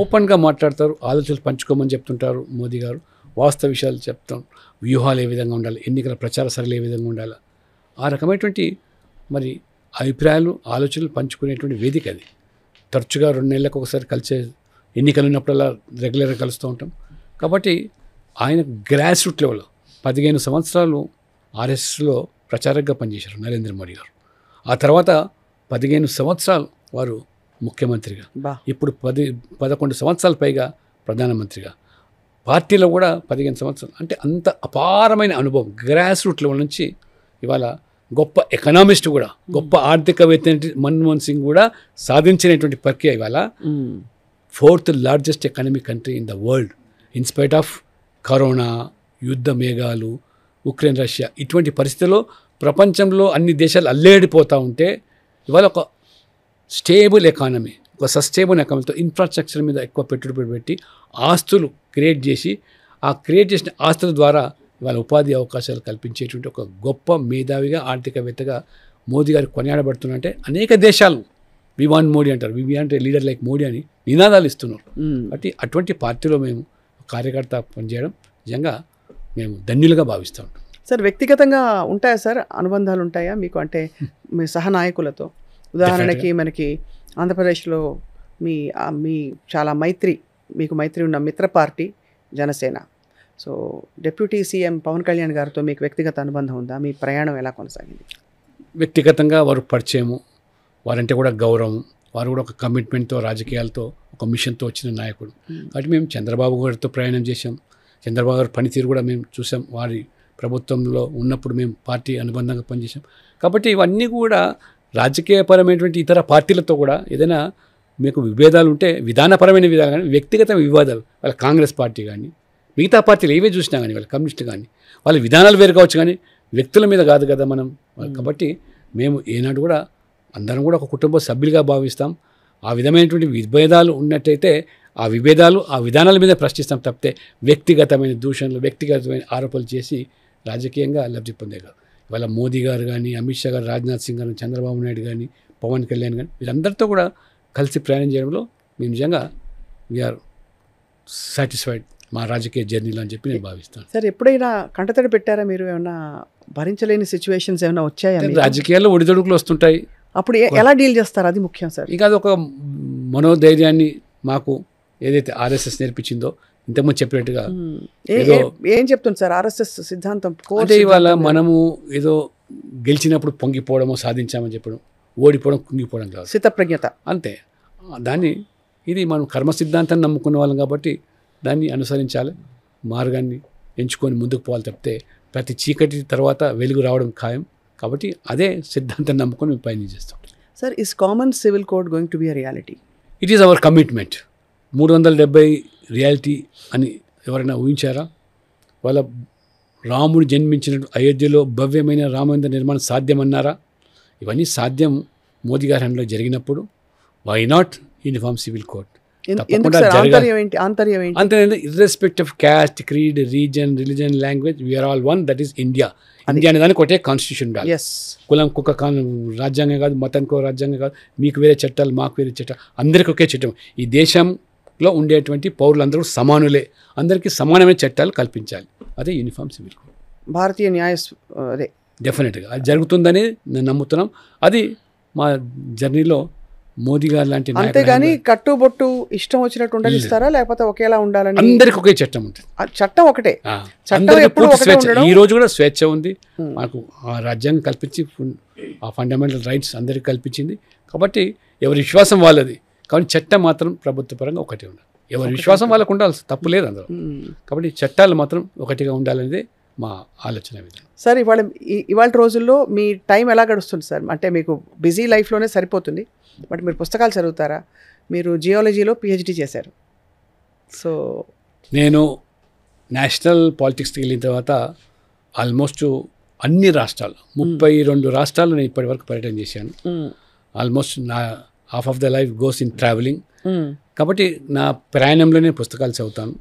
ఓపెన్గా మాట్లాడతారు, ఆలోచనలు పంచుకోమని చెప్తుంటారు. మోదీ గారు వాస్తవ విషయాలు చెప్తాం, వ్యూహాలు ఏ విధంగా ఉండాలి, ఎన్నికల ప్రచార సరళి ఏ విధంగా ఉండాలి, ఆ రకమైనటువంటి మరి అభిప్రాయాలు, ఆలోచనలు పంచుకునేటువంటి వేదిక అది. తరచుగా 2 నెలలకు ఒకసారి కలిసే, ఎన్నికలు ఉన్నప్పుడల్లా రెగ్యులర్గా కలుస్తూ ఉంటాం. కాబట్టి ఆయన గ్రాస్ రూట్ లెవెల్లో 15 సంవత్సరాలు ఆర్ఎస్ఎస్లో ప్రచారకగా పనిచేశారు నరేంద్ర మోడీ గారు. ఆ తర్వాత 15 సంవత్సరాలు వారు ముఖ్యమంత్రిగా, ఇప్పుడు 11 సంవత్సరాల పైగా ప్రధానమంత్రిగా, పార్టీలో కూడా 15 సంవత్సరాలు. అంటే అంత అపారమైన అనుభవం గ్రాస్ రూట్ లెవెల్ నుంచి. ఇవాళ గొప్ప ఎకనామిస్ట్ కూడా, గొప్ప ఆర్థికవేత్త మన్మోహన్ సింగ్ కూడా సాధించినటువంటి ప్రక్రియ ఇవాళ 4th largest economic country in the world, in spite of corona, యుద్ధ మేఘాలు, ఉక్రెయిన్, రష్యా, ఇటువంటి పరిస్థితుల్లో ప్రపంచంలో అన్ని దేశాలు అల్లేడిపోతూ ఉంటే ఇవాళ ఒక స్టేబుల్ ఎకానమీ, ఒక సస్టైనబుల్ ఎకానమీతో ఇన్ఫ్రాస్ట్రక్చర్ మీద ఎక్కువ పెట్టుబడి పెట్టి ఆస్తులు క్రియేట్ చేసి, ఆ క్రియేట్ చేసిన ఆస్తుల ద్వారా ఇవాళ ఉపాధి అవకాశాలు కల్పించేటువంటి ఒక గొప్ప మేధావిగా, ఆర్థికవేత్తగా మోదీ గారు కొనియాడబడుతున్నారంటే అనేక దేశాలు వి వాంట్ మోడీ అంటారు, we want a leader like Modi అని నినాదాలు ఇస్తున్నారు. కాబట్టి అటువంటి పార్టీలో మేము కార్యకర్త పనిచేయడం నిజంగా మేము ధన్యులుగా భావిస్తూ ఉంటాం. సార్, వ్యక్తిగతంగా ఉంటాయా సార్ అనుబంధాలు ఉంటాయా మీకు? అంటే మీ సహనాయకులతో, ఉదాహరణకి మనకి ఆంధ్రప్రదేశ్లో మీ చాలా మీకు మైత్రి ఉన్న మిత్ర party Janasena. So deputy CM Pawan Kalyan గారితో మీకు వ్యక్తిగత అనుబంధం ఉందా? మీ ప్రయాణం ఎలా కొనసాగింది? వ్యక్తిగతంగా వారు పరిచయము, వారంటే కూడా గౌరవం, వారు కూడా ఒక కమిట్మెంట్తో, రాజకీయాలతో, ఒక మిషన్తో వచ్చిన నాయకుడు. కాబట్టి మేము చంద్రబాబు గారితో ప్రయాణం చేశాం. చంద్రబాబు గారి పనితీరు కూడా మేము చూసాం. వారి ప్రభుత్వంలో ఉన్నప్పుడు మేము పార్టీ అనుబంధంగా పనిచేసాం. కాబట్టి ఇవన్నీ కూడా రాజకీయపరమైనటువంటి ఇతర పార్టీలతో కూడా ఏదైనా మీకు విభేదాలు ఉంటే విధానపరమైన విధాలు కానీ వ్యక్తిగత వివాదాలు, వాళ్ళ కాంగ్రెస్ పార్టీ కానీ మిగతా పార్టీలు ఏవే చూసినా కానీ వాళ్ళ కమ్యూనిస్టులు కానీ వాళ్ళ విధానాలు వేరు కావచ్చు కానీ వ్యక్తుల మీద కాదు కదా మనం. కాబట్టి మేము ఏనాడు కూడా అందరం కూడా ఒక కుటుంబ సభ్యులుగా భావిస్తాం. ఆ విధమైనటువంటి విభేదాలు ఉన్నట్టయితే ఆ విభేదాలు ఆ విధానాల మీద ప్రశ్నిస్తాం తప్పితే వ్యక్తిగతమైన దూషణలు వ్యక్తిగతమైన ఆరోపణలు చేసి రాజకీయంగా లబ్ధి పొందే కాదు. ఇవాళ మోదీ గారు కానీ, అమిత్ షా గారు, రాజ్నాథ్ సింగ్ గారు, చంద్రబాబు నాయుడు కానీ, పవన్ కళ్యాణ్ కానీ వీళ్ళందరితో కూడా కలిసి ప్రయాణం చేయడంలో మేము నిజంగా వీఆర్ సాటిస్ఫైడ్ మా రాజకీయ జర్నీలో అని చెప్పి నేను భావిస్తాను. సార్ ఎప్పుడైనా కంటతడి పెట్టారా మీరు? ఏమన్నా భరించలేని సిచ్యువేషన్స్ ఏమైనా వచ్చాయా? రాజకీయాల్లో ఒడిదొడుకులు వస్తుంటాయి. అప్పుడు ఎలా డీల్ చేస్తారు? అది ముఖ్యం సార్. ఇక అది ఒక మనోధైర్యాన్ని మాకు ఏదైతే ఆర్ఎస్ఎస్ నేర్పించిందో ఇంతకుముందు చెప్పినట్టుగా ఏం చెప్తుంది సార్ ఆర్ఎస్ఎస్ సిద్ధాంతం? అంటే ఇవాళ మనము ఏదో గెలిచినప్పుడు పొంగిపోవడమో సాధించామని చెప్పడం, ఓడిపోవడం కుంగిపోవడం కాదు, స్థితప్రజ్ఞత అంతే. దాన్ని ఇది మనం కర్మ సిద్ధాంతాన్ని నమ్ముకున్న వాళ్ళం కాబట్టి దాన్ని అనుసరించాలి, మార్గాన్ని ఎంచుకొని ముందుకు పోవాలి తప్పితే ప్రతి చీకటి తర్వాత వెలుగు రావడం ఖాయం. కాబట్టి అదే సిద్ధాంతాన్ని నమ్ముకొని మేము పైన చేస్తాం. Sir, is common civil code going to be a reality? It is our commitment. 370 reality అని ఎవరైనా ఊహించారా? వాళ్ళ రాముడు జన్మించినట్టు అయోధ్యలో భవ్యమైన రామమందిర నిర్మాణం సాధ్యమన్నారా? ఇవన్నీ సాధ్యం మోదీ గారి హ్యాండ్లో జరిగినప్పుడు. Why not uniform civil code? అంతే. Irrespective of caste, creed, region, religion, language, we are all one, that is India. India అనే దానికి ఒకటే కాన్స్టిట్యూషన్ ఉండాలి. కులం కుక్క రాజ్యాంగం కాదు, మతానికో రాజ్యాంగం కాదు, మీకు వేరే చట్టాలు మాకు వేరే చట్టాలు, అందరికీ ఒకే చట్టం. ఈ దేశంలో ఉండేటువంటి పౌరులందరూ సమానులే, అందరికీ సమానమైన చట్టాలు కల్పించాలి. అదే యూనిఫామ్ సివిల్ కోడ్. భారతీయ న్యాయ అదే డెఫినెట్గా అది జరుగుతుందని నేను నమ్ముతున్నాం. అది మా జర్నీలో మోదీ గారు లాంటి అంతేగాని కట్టుబొట్టు ఇష్టం వచ్చినట్టు ఉండనిస్తారా, లేకపోతే ఒకేలా ఉండాలని? అందరికి ఒకే చట్టం ఉంటుంది. చట్టం ఒకటే. ఈ రోజు కూడా స్వేచ్ఛ ఉంది మాకు. ఆ రాజ్యాంగం కల్పించి ఆ ఫండమెంటల్ రైట్స్ అందరికి కల్పించింది. కాబట్టి ఎవరి విశ్వాసం వాళ్ళది, కానీ చట్టం మాత్రం ప్రభుత్వ పరంగా ఒకటే ఉండాలి. ఎవరి విశ్వాసం వాళ్ళకు ఉండాల్సి తప్పు లేదు అందులో. కాబట్టి చట్టాలు మాత్రం ఒకటిగా ఉండాలనేది మా ఆలోచన విధానం. సార్, ఇవాళ రోజుల్లో మీ టైం ఎలా గడుస్తుంది సార్? అంటే మీకు బిజీ లైఫ్లోనే సరిపోతుంది, బట్ మీరు పుస్తకాలు చదువుతారా? మీరు జియాలజీలో పిహెచ్డి చేశారు. సో నేను నేషనల్ పాలిటిక్స్కి వెళ్ళిన తర్వాత ఆల్మోస్ట్ అన్ని రాష్ట్రాలు 32 రాష్ట్రాలు నేను ఇప్పటివరకు పర్యటన చేశాను. ఆల్మోస్ట్ నా half of the life goes in travelling. కాబట్టి నా ప్రయాణంలోనే పుస్తకాలు చదువుతాను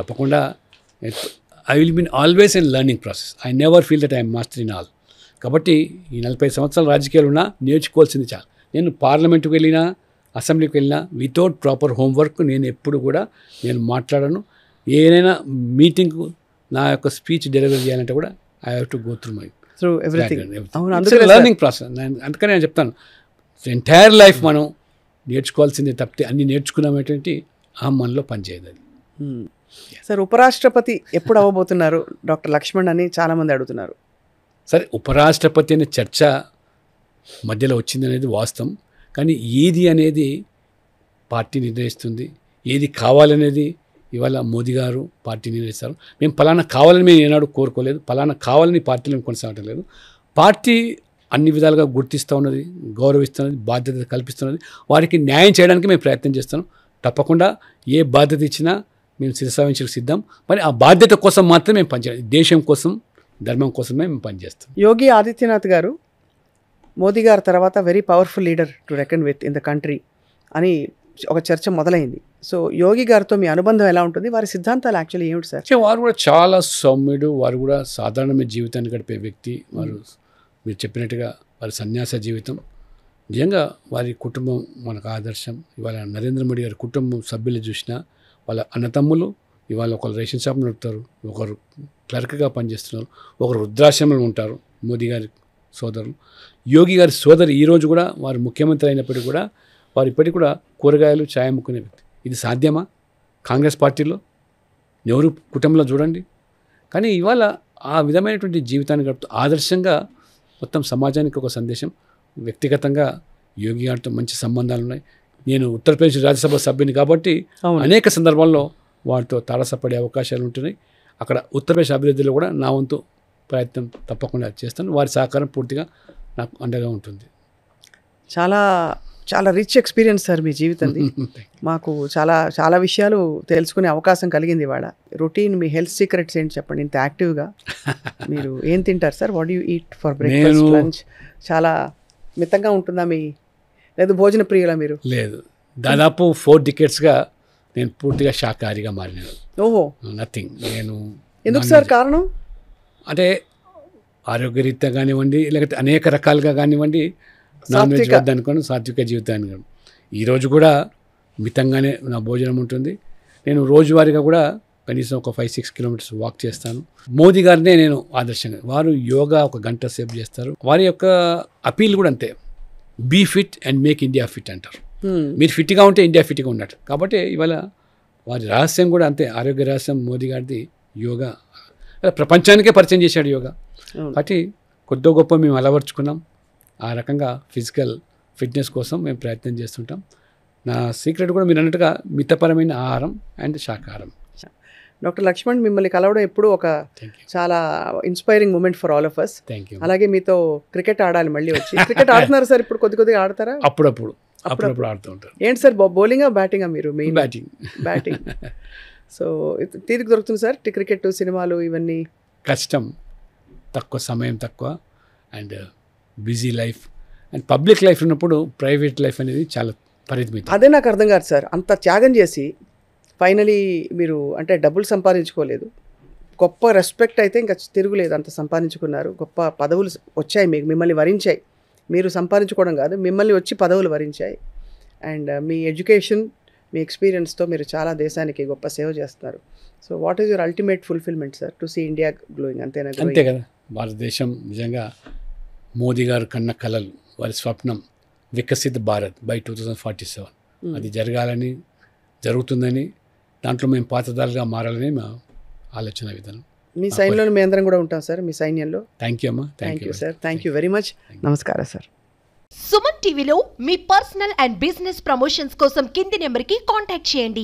తప్పకుండా. I will been always in learning process. I never feel that I am master in all. కాబట్టి ఈ 45 సంవత్సరాల రాజకీయాలు ఉన్నా నేర్చుకోవాల్సింది చాలా. నేను పార్లమెంట్కి వెళ్ళినా, అసెంబ్లీకి వెళ్ళినా వితౌట్ ప్రాపర్ హోంవర్క్ నేను ఎప్పుడు కూడా నేను మాట్లాడను. ఏదైనా మీటింగ్ నా యొక్క స్పీచ్ డెలివరీ చేయాలంటే కూడా I have to go through everything. Learning process. అందుకని నేను చెప్తాను, ఎంటైర్ లైఫ్ మనం నేర్చుకోవాల్సిందే తప్పితే అన్ని నేర్చుకున్నామేటువంటి మనలో పనిచేయదు అది. సార్, ఉపరాష్ట్రపతి ఎప్పుడు అవ్వబోతున్నారు డాక్టర్ లక్ష్మణ్ అని చాలామంది అడుగుతున్నారు. సరే, ఉపరాష్ట్రపతి అనే చర్చ మధ్యలో వచ్చింది అనేది వాస్తవం. కానీ ఏది అనేది పార్టీ నిర్ణయిస్తుంది, ఏది కావాలనేది ఇవాళ మోదీ గారు పార్టీ నిర్ణయిస్తారు. మేము పలానా కావాలని మేము ఏనాడు కోరుకోలేదు, పలానా కావాలని పార్టీలో కొనసాగటం లేదు. పార్టీ అన్ని విధాలుగా గుర్తిస్తూ ఉన్నది, గౌరవిస్తున్నది, బాధ్యత కల్పిస్తున్నది. వారికి న్యాయం చేయడానికి మేము ప్రయత్నం చేస్తాం. తప్పకుండా ఏ బాధ్యత ఇచ్చినా మేము శిరసావించడానికి సిద్ధం. మరి ఆ బాధ్యత కోసం మాత్రమే మేము పనిచేయాలి. దేశం కోసం, ధర్మం కోసమే మేము పనిచేస్తాం. యోగి ఆదిత్యనాథ్ గారు మోదీ గారి తర్వాత very powerful leader to reckon with in the country అని ఒక చర్చ మొదలైంది. సో యోగి గారితో మీ అనుబంధం ఎలా ఉంటుంది? వారి సిద్ధాంతాలు యాక్చువల్లీ ఏమిటి సార్? వారు కూడా చాలా సౌమ్యుడు, వారు కూడా సాధారణమైన జీవితాన్ని గడిపే వ్యక్తి. వారు మీరు చెప్పినట్టుగా వారి సన్యాస జీవితం నిజంగా వారి కుటుంబం మనకు ఆదర్శం. ఇవాళ నరేంద్ర మోడీ గారి కుటుంబం సభ్యులు చూసినా వాళ్ళ అన్నతమ్ములు ఇవాళ ఒకరు రేషన్ షాప్ నడుపుతారు, ఒకరు క్లర్క్గా పనిచేస్తున్నారు, ఒకరు వృద్ధాశ్రమంలో ఉంటారు. మోదీ గారి సోదరులు, యోగి గారి సోదరు ఈరోజు కూడా వారు ముఖ్యమంత్రి అయినప్పటికీ కూడా వారు ఇప్పటికీ కూడా కూరగాయలు, ఛాయ్ అమ్ముకునే వ్యక్తి. ఇది సాధ్యమా కాంగ్రెస్ పార్టీలో? నెహ్రూ కుటుంబంలో చూడండి. కానీ ఇవాళ ఆ విధమైనటువంటి జీవితాన్ని గడుపుతూ ఆదర్శంగా మొత్తం సమాజానికి ఒక సందేశం. వ్యక్తిగతంగా యోగి గారితో మంచి సంబంధాలు ఉన్నాయి. నేను ఉత్తరప్రదేశ్ రాజ్యసభ సభ్యుని కాబట్టి అనేక సందర్భాల్లో వాటితో తారసపడే అవకాశాలు ఉంటున్నాయి. అక్కడ ఉత్తరప్రదేశ్ అభివృద్ధిలో కూడా నా వంతు ప్రయత్నం తప్పకుండా చేస్తాను. వారి సహకారం పూర్తిగా నాకు అండగా ఉంటుంది. చాలా చాలా రిచ్ ఎక్స్పీరియన్స్ సార్ మీ జీవితంది. మాకు చాలా చాలా విషయాలు తెలుసుకునే అవకాశం కలిగింది ఇవాళ. రొటీన్ మీ హెల్త్ సీక్రెట్స్ ఏంటి చెప్పండి, ఇంత యాక్టివ్గా మీరు ఏం తింటారు sir? What you eat for breakfast, lunch? చాలా మితంగా ఉంటుందా మీ, లేదు భోజన ప్రియులా మీరు? లేదు, దాదాపు 4 decadesగా నేను పూర్తిగా శాకాహారిగా మారినాను. ఓహో, నథింగ్. నేను ఎందుకు సార్ కారణం? అంటే ఆరోగ్యరీత్యా కానివ్వండి, లేకపోతే అనేక రకాలుగా కానివ్వండి, నాన్ వెజ్ వద్దనుకోను, సాత్విక జీవితాన్ని కాను. ఈరోజు కూడా మితంగానే నా భోజనం ఉంటుంది. నేను రోజువారీగా కూడా కనీసం ఒక 5-6 kilometers వాక్ చేస్తాను. మోదీ గారినే నేను ఆదర్శంగా, వారు యోగా 1 గంట సేపు చేస్తారు. వారి యొక్క అపీల్ కూడా అంతే, be fit and make India fit అంటారు. మీరు ఫిట్గా ఉంటే ఇండియా ఫిట్గా ఉన్నట్టు. కాబట్టి ఇవాళ వారి రహస్యం కూడా అంతే, ఆరోగ్య రహస్యం మోదీ గారిది యోగా. ప్రపంచానికే పరిచయం చేశాడు యోగా. కాబట్టి కొద్దో గొప్ప మేము అలవర్చుకున్నాం. ఆ రకంగా ఫిజికల్ ఫిట్నెస్ కోసం మేము ప్రయత్నం చేస్తుంటాం. నా సీక్రెట్ కూడా మీరు అన్నట్టుగా మితపరమైన ఆహారం అండ్ శాకాహారం. డాక్టర్ లక్ష్మణ్, మిమ్మల్ని కలవడం ఎప్పుడు ఒక చాలా inspiring moment for all of us. Thank you. అలాగే మీతో క్రికెట్ ఆడాలి మళ్ళీ వచ్చి. క్రికెట్ ఆడుతున్నారు సార్ ఇప్పుడు? కొద్దిగా ఆడతారా? అప్పుడప్పుడు ఆడుతూ ఉంటారు. ఏంటి సార్, బౌలింగా బ్యాటింగా మీరు? Main batting. సో తీరిక దొరుకుతుంది సార్ క్రికెట్, సినిమాలు ఇవన్నీ? కష్టం, తక్కువ సమయం, తక్కువ and busy life and public life ఉన్నప్పుడు ప్రైవేట్ లైఫ్ అనేది చాలా పరిమితం. అదే నాకు అర్థం కాదు సార్, అంత త్యాగం చేసి ఫైనలీ మీరు అంటే డబ్బులు సంపాదించుకోలేదు, గొప్ప రెస్పెక్ట్ అయితే ఇంకా తిరుగులేదు, అంత సంపాదించుకున్నారు, గొప్ప పదవులు వచ్చాయి మీకు, మిమ్మల్ని వరించాయి. మీరు సంపాదించుకోవడం కాదు, మిమ్మల్ని వచ్చి పదవులు వరించాయి. అండ్ మీ ఎడ్యుకేషన్, మీ ఎక్స్పీరియన్స్తో మీరు చాలా దేశానికి గొప్ప సేవ చేస్తున్నారు. So what is your ultimate fulfilment sir? To see India glowing, అంతేనా? అంతే కదా, భారతదేశం నిజంగా మోదీ గారు కన్న కలలు, వారి స్వప్నం వికసిత్ భారత్ బై 2047, అది జరగాలని, జరుగుతుందని, దాంట్లో మేము పాత్రదారులుగా మారాలని మా ఆలోచన విధానం. మీ సైన్యంలో మేము అందరం కూడా ఉంటాం సార్, మీ సైన్యంలో. థ్యాంక్ యూ అమ్మా. Thank you sir, thank you very much. నమస్కారం సార్. సుమన్ టీవీలో మీ పర్సనల్ అండ్ బిజినెస్ ప్రమోషన్స్ కోసం కింది నెంబర్కి కాంటాక్ట్ చేయండి.